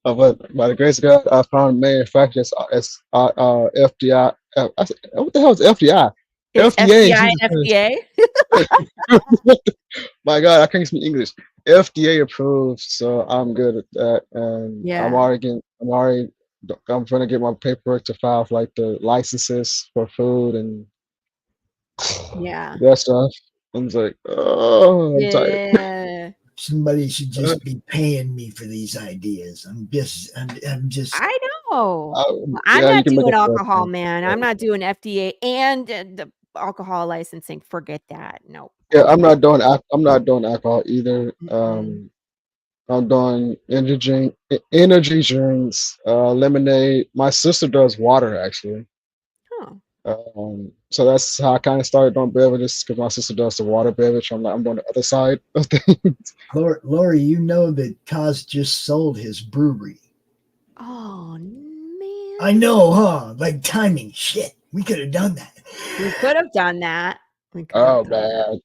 But by the grace of God, I found a manufacturer that's FDI. What the hell is FDI? It's FDA. FBI Jesus and Christ. FDA? My God, I can't speak English. FDA approved, so I'm good at that. And Yeah, I'm trying to get my paperwork to file for like the licenses for food and yeah. that stuff. I was like, oh, I'm tired. Yeah. Somebody should just be paying me for these ideas. I'm just. I know. Well, I'm yeah, you not can make doing a alcohol, website. man. I'm not doing FDA and the alcohol licensing. Forget that. No. Yeah, I'm not doing alcohol either. Mm-mm. I'm doing energy drinks, lemonade. My sister does water actually. Oh, So that's how I kind of started doing beverages because my sister does the water beverage. I'm doing the other side of things. Laurie, you know that Cos just sold his brewery. oh man. I know, huh? Like timing. Shit. We could have done that. We could have done that. Oh man.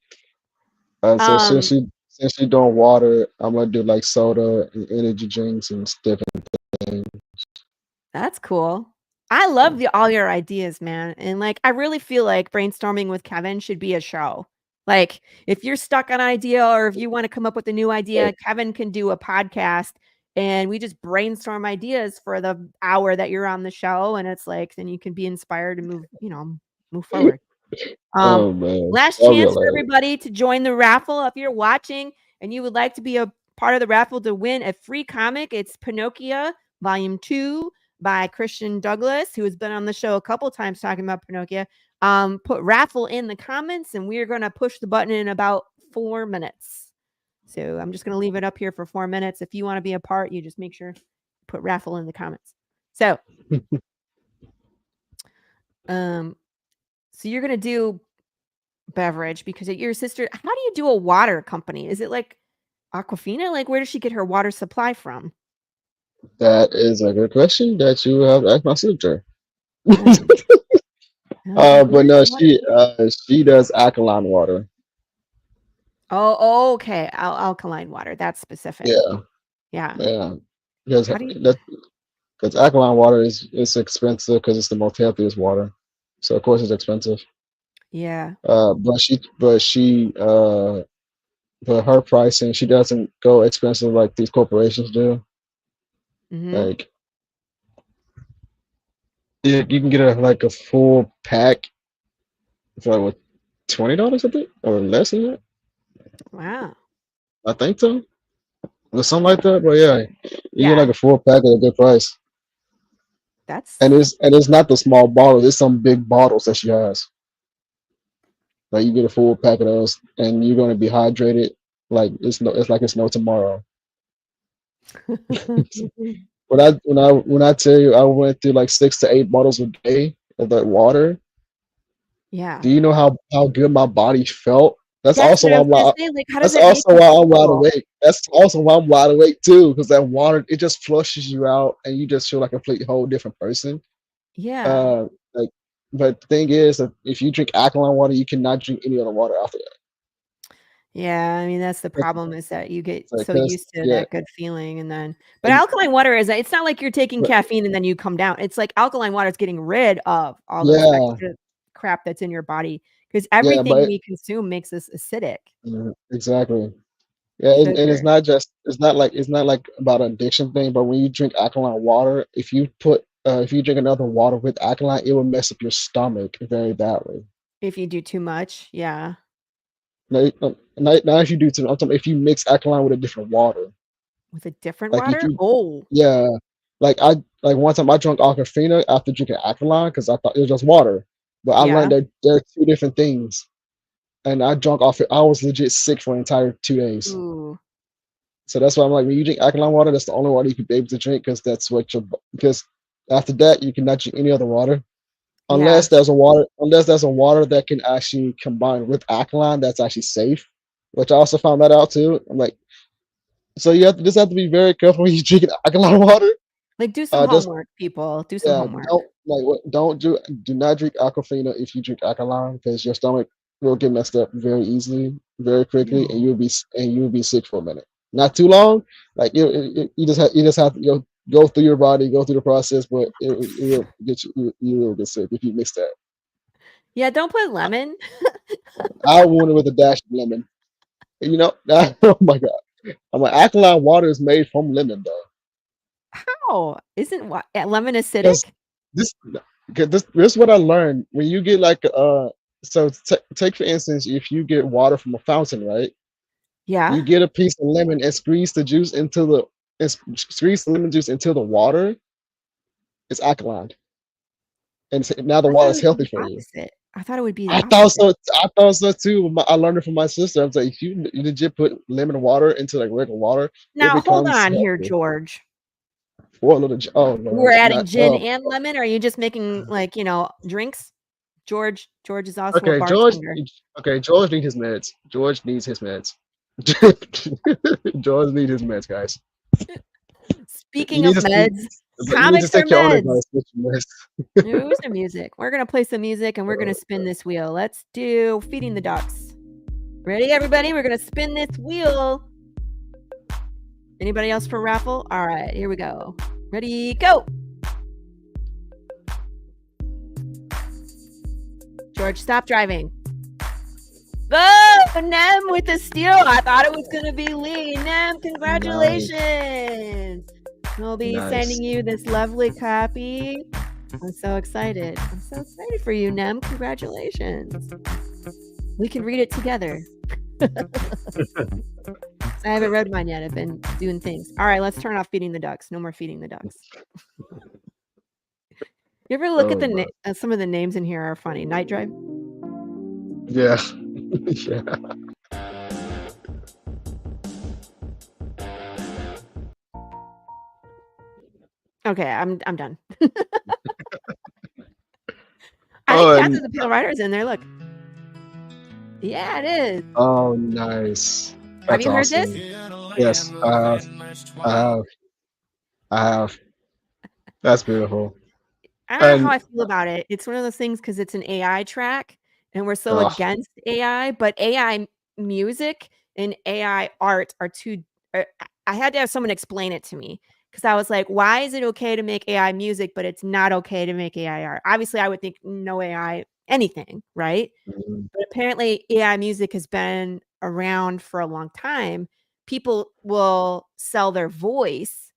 So Um, since she doing water, I'm gonna do like soda and energy drinks and different things. that's cool. I love all your ideas, man. And like I really feel like brainstorming with Kevin should be a show. Like if you're stuck on an idea or if you want to come up with a new idea, Kevin can do a podcast and we just brainstorm ideas for the hour that you're on the show and it's like then you can be inspired to move forward. Oh man, Last that'll be chance for hilarious. everybody to join the raffle. If you're watching and you would like to be a part of the raffle to win a free comic, it's Pinocchia Volume 2 by Christian Douglas, who has been on the show a couple times talking about Pinocchia. Put raffle in the comments and we're going to push the button in about 4 minutes. So I'm just going to leave it up here for 4 minutes. If you want to be a part, you just make sure put raffle in the comments. So, so you're going to do beverage because your sister, how do you do a water company? Is it like Aquafina? Like where does she get her water supply from? That is a good question that you have asked my sister. Hmm. I was like, But where's no, the water? she does alkaline water. Oh, okay. Alkaline water. That's specific. Yeah, Yeah. yeah. Because How do you? because alkaline water is expensive because it's the most healthiest water. So of course it's expensive. Yeah. But her pricing, she doesn't go expensive like these corporations do. Mm-hmm. Like you can get a full pack for like what, $20 I think or less than that. Wow. I think so. Or something like that. But yeah, you get Yeah. like a full pack at a good price. And That's it's not the small bottles, it's some big bottles that she has. Like you get a full pack of those and you're gonna be hydrated like it's no tomorrow. When I tell you I went through like 6 to 8 bottles a day of that water, yeah. do you know how good my body felt? That's That's also what I why was I'm gonna like say. Like, how does that's it make also you why I'm wide feel? awake. That's also why I'm wide awake too, because that water it just flushes you out and you just feel like a complete whole different person. Yeah. Uh, like, but the thing is, that if you drink alkaline water, you cannot drink any other water after that. Yeah, I mean that's the It's problem is that you get like, so used to yeah, that good feeling and then but and, alkaline water is it's not like you're taking but caffeine and then you come down. It's like alkaline water is getting rid of all this yeah, extra crap that's in your body because yeah, everything but we consume makes us acidic. exactly. Yeah, and Sugar. it's not like about an addiction thing, but when you drink alkaline water, if you drink another water with alkaline, it will mess up your stomach very badly. If you do too much, yeah. Now if you do too, I'm talking if you mix alkaline with a different water, With a different like if water? you Oh, yeah, like one time I drank Aquafina after drinking alkaline because I thought it was just water, but I yeah. learned that there are two different things, and I drank off it. I was legit sick for an entire 2 days. Ooh. So that's why I'm like, when you drink alkaline water, that's the only water you can be able to drink because after that you cannot drink any other water Yeah. unless there's a water that can actually combine with alkaline that's actually safe, which I also found that out too. I'm like, so just have to be very careful when you drink alkaline water. Like do some Just homework, people. Do some yeah, homework. do not drink Aquafina if you drink alkaline because your stomach will get messed up very easily, very quickly, and No. you'll be sick for a minute. Not too long, like you just have to go through your body, go through the process, but it will get you will get sick if you mix that. Yeah, don't put lemon. I want it with a dash of lemon. You know, oh my god, I'm like alkaline water is made from lemon though. How? Isn't lemon Because acidic? this, this is what I learned when you get like take for instance if you get water from a fountain, right? Yeah. You get a piece of lemon and squeeze the juice into the squeeze the lemon juice into the water. It's alkaline, and now the I thought water it is would be healthy the for you. opposite. I thought it would be the I thought opposite. so. I thought so too. I learned it from my sister. I was like, if you legit put lemon water into like regular water, it Now, hold becomes on here, healthy. George. What little? Oh We're Lord, adding not gin and lemon. Or are you just making like, drinks? George is also a okay. George. bartender. Okay, George needs his meds. George needs his meds. George needs his meds, guys. Speaking of meds, You need to comics are take your own meds. advice with your meds. Who's the music? We're gonna play some music and we're gonna spin this wheel. Let's do Feeding the Ducks. Ready, everybody? We're gonna spin this wheel. Anybody else for raffle? All right, here we go. Ready, go. George, stop driving. Oh, Nem with the steal. I thought it was gonna be Lee. Nem, congratulations. We'll be sending you this lovely copy. I'm so excited. I'm so excited for you, Nem. Congratulations. We can read it together. I haven't read mine yet. I've been doing things. All right, let's turn off Feeding the Ducks. No more Feeding the Ducks. You ever look at the some of the names in here are funny. Night Drive? Yeah. Yeah. Okay, I'm done. I think Cats of the Pale Rider's in there. Look. Yeah, it is. Oh, nice. Have you heard this? Yes, I have. That's beautiful. I don't know how I feel about it. It's one of those things because it's an AI track, and we're so against AI, but AI music and AI art are two. I had to have someone explain it to me because I was like, why is it okay to make AI music, but it's not okay to make AI art? Obviously, I would think no AI anything, right? Mm-hmm. But apparently AI music has been around for a long time. People will sell their voice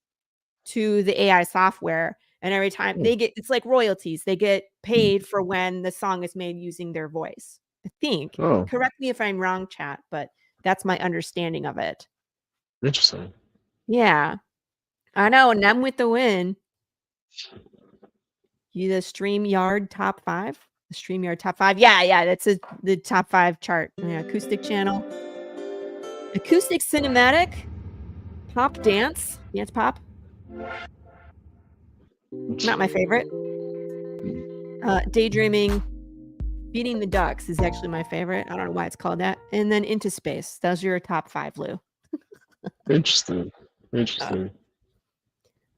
to the AI software, and every time they get, it's like royalties. They get paid for when the song is made using their voice. I think. Correct me if I'm wrong, chat, but that's my understanding of it. Interesting. Yeah. I know, and I'm with the win. You the StreamYard top 5? The StreamYard top 5? Yeah, that's the top 5 chart. Yeah, acoustic channel. Acoustic cinematic. Pop dance. Dance pop. Not my favorite. Daydreaming. Feeding the Ducks is actually my favorite. I don't know why it's called that. And then Into Space. Those are your top 5, Lou. Interesting.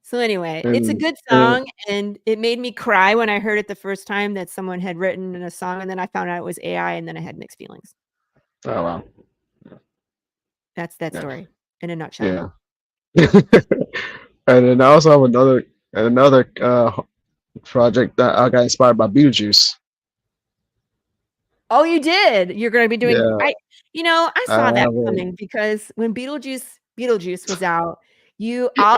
So anyway, it's a good song, and it made me cry when I heard it the first time that someone had written in a song, and then I found out it was AI, and then I had mixed feelings. Oh wow. That's that story in a nutshell. Yeah. And then I also have another project that I got inspired by Beetlejuice. Oh, you did. You're going to be doing. Yeah. I saw that coming because when Beetlejuice was out,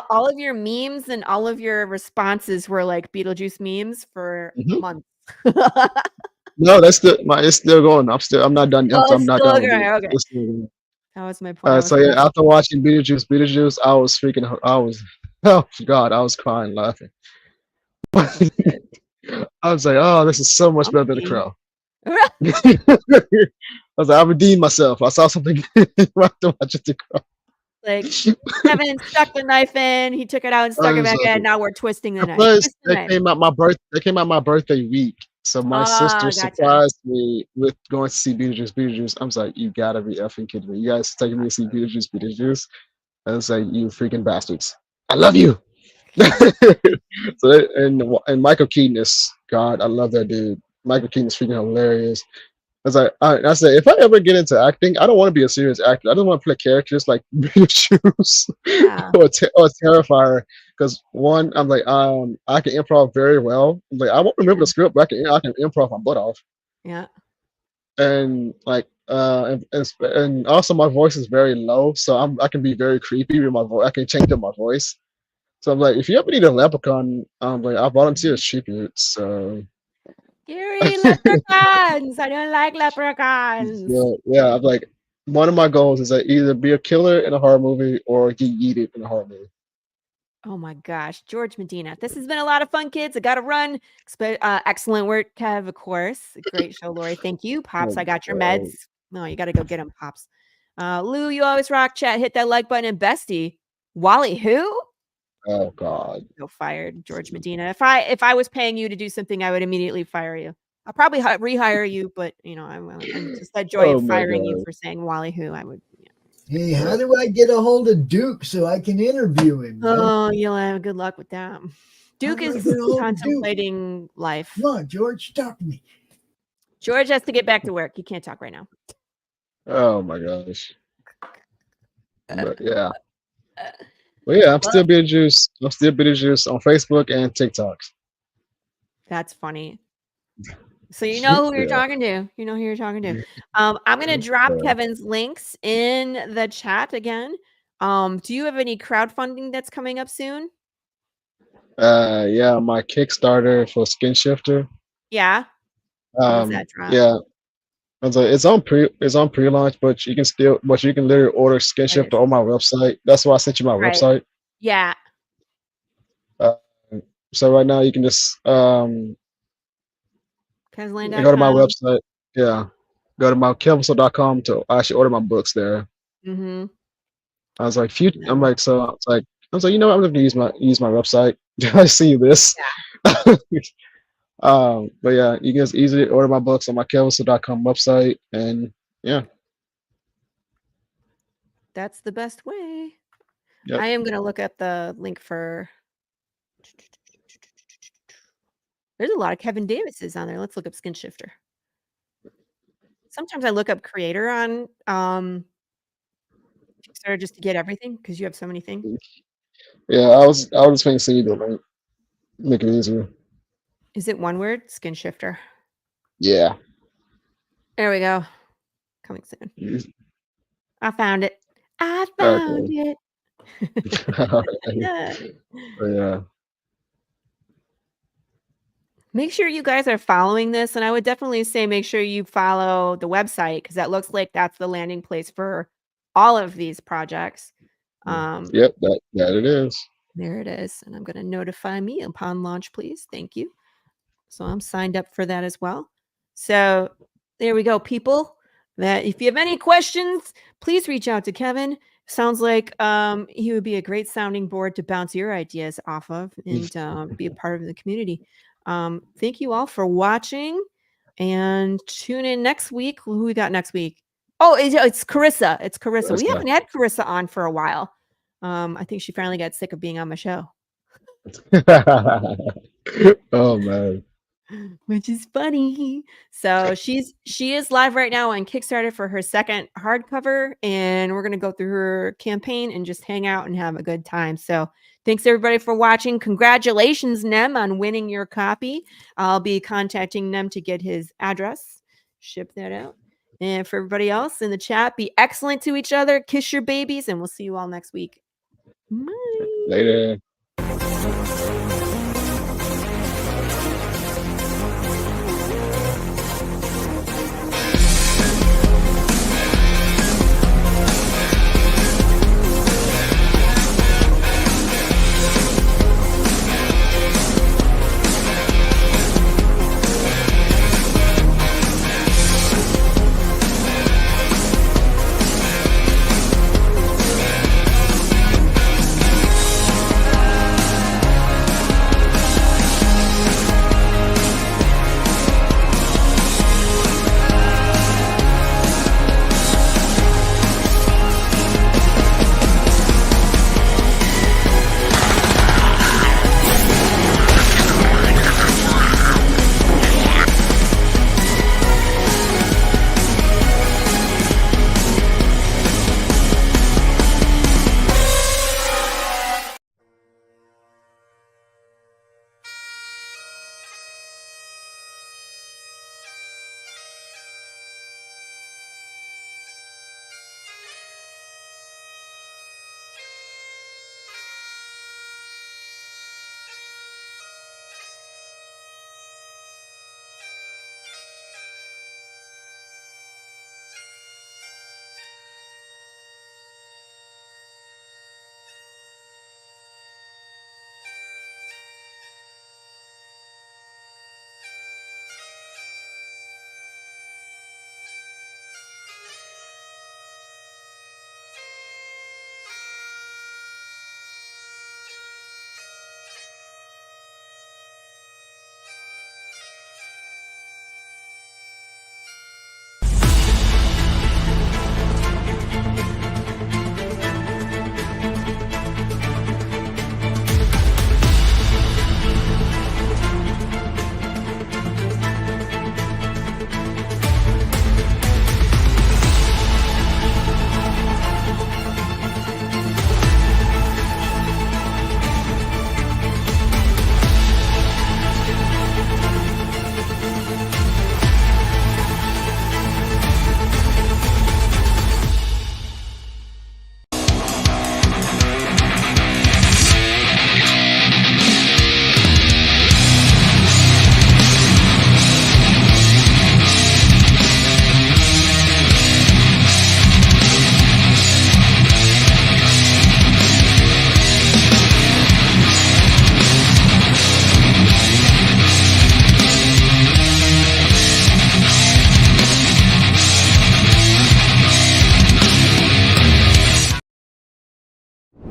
all of your memes and all of your responses were like Beetlejuice memes for months. No, it's still going. I'm not done. I'm not done. Okay. That was my point. So yeah, after watching Beetlejuice, I was oh God, I was crying laughing. I was like, oh, this is so much better than The Crow. I was like, I redeemed myself. I saw something after watching The Crow. Like Kevin stuck the knife in, he took it out and stuck it back in. Now we're twisting the knife. Plus, they came out my birthday week. So my sister surprised me with going to see Beetlejuice. I was like, you gotta be effing kidding me. You guys taking me to see Beetlejuice. I was like, you freaking bastards. I love you. So and Michael Keaton is God. I love that dude. Michael Keaton is freaking hilarious. I was like, I said, if I ever get into acting, I don't want to be a serious actor. I don't want to play characters like Beetlejuice or Terrifier. Because one, I'm like, I can improv very well. I'm like, I won't remember the script, but I can improv my butt off. Yeah. And like, and also my voice is very low, so I can be very creepy with my voice. I can change up my voice. So I'm like, if you ever need a leprechaun, I'm like, I volunteer as tribute. So. Scary leprechauns! I don't like leprechauns. Yeah, I'm like, one of my goals is to either be a killer in a horror movie or get yeeted in a horror movie. Oh my gosh, George Medina. This has been a lot of fun, kids. I got to run. Excellent work, Kev, of course. Great show, Lori. Thank you. Pops, I got your meds. No, you got to go get them, Pops. Lou, you always rock. Chat, hit that like button. And Bestie, Wally, who? Oh God. Go fired, George Medina. If I was paying you to do something, I would immediately fire you. I'll probably rehire you, but I'm just that joy of firing you for saying Wally who. I would. Yeah. Hey, how do I get a hold of Duke so I can interview him? Oh, you'll have good luck with that. Duke is contemplating life. Come on, George, talk to me. George has to get back to work. He can't talk right now. Oh my gosh. But yeah. But yeah, I'm still Beetlejuice. I'm still Beetlejuice on Facebook and TikTok. That's funny. So you know who you're talking to. You know who you're talking to. I'm gonna drop Kevin's links in the chat again. Do you have any crowdfunding that's coming up soon? Yeah, my Kickstarter for Skin Shifter. Yeah. When's that drop? Yeah. It's on pre-launch, but you can literally order Skin Shifter on my website. That's why I sent you my website. Yeah. So right now you can just go to my website. Yeah. Go to my kelvinso.com to actually order my books there. Mm-hmm. I was like, I'm like, you know what? I'm gonna use my website. I see this. Yeah. But yeah, you can just easily order my books on my kelvinso.com website, and yeah. That's the best way. Yep. I am gonna look at the link for. There's a lot of Kevin Davises on there. Let's look up Skin Shifter. Sometimes I look up creator on Kickstarter just to get everything because you have so many things. Yeah, I was just trying to see the link. Make it easier. Is it one word? Skin Shifter. Yeah. There we go. Coming soon. I found it. I found it. Yeah. Make sure you guys are following this, and I would definitely say make sure you follow the website because that looks like that's the landing place for all of these projects. Yep, that it is. There it is, and I'm going to notify me upon launch, please. Thank you. So I'm signed up for that as well. So there we go, people. That if you have any questions, please reach out to Kevin. Sounds like he would be a great sounding board to bounce your ideas off of and be a part of the community. Thank you all for watching, and tune in next week. Who we got next week? Oh, it's Corissa. It's Corissa. We haven't had Corissa on for a while. I think she finally got sick of being on my show. Oh man. Which is funny. So she is live right now on Kickstarter for her second hardcover, and we're going to go through her campaign and just hang out and have a good time. So thanks everybody for watching. Congratulations, Nem, on winning your copy. I'll be contacting Nem to get his address, ship that out. And for everybody else in the chat, be excellent to each other, kiss your babies, and we'll see you all next week. Bye. Later.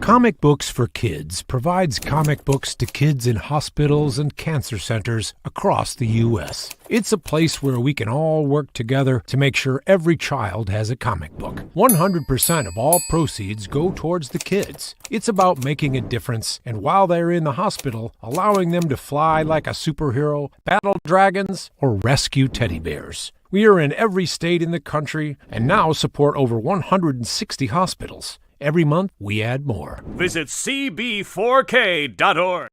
Comic Books for Kids provides comic books to kids in hospitals and cancer centers across the U.S. It's a place where we can all work together to make sure every child has a comic book. 100% of all proceeds go towards the kids. It's about making a difference, and while they're in the hospital, allowing them to fly like a superhero, battle dragons, or rescue teddy bears. We are in every state in the country and now support over 160 hospitals. Every month, we add more. Visit cb4k.org.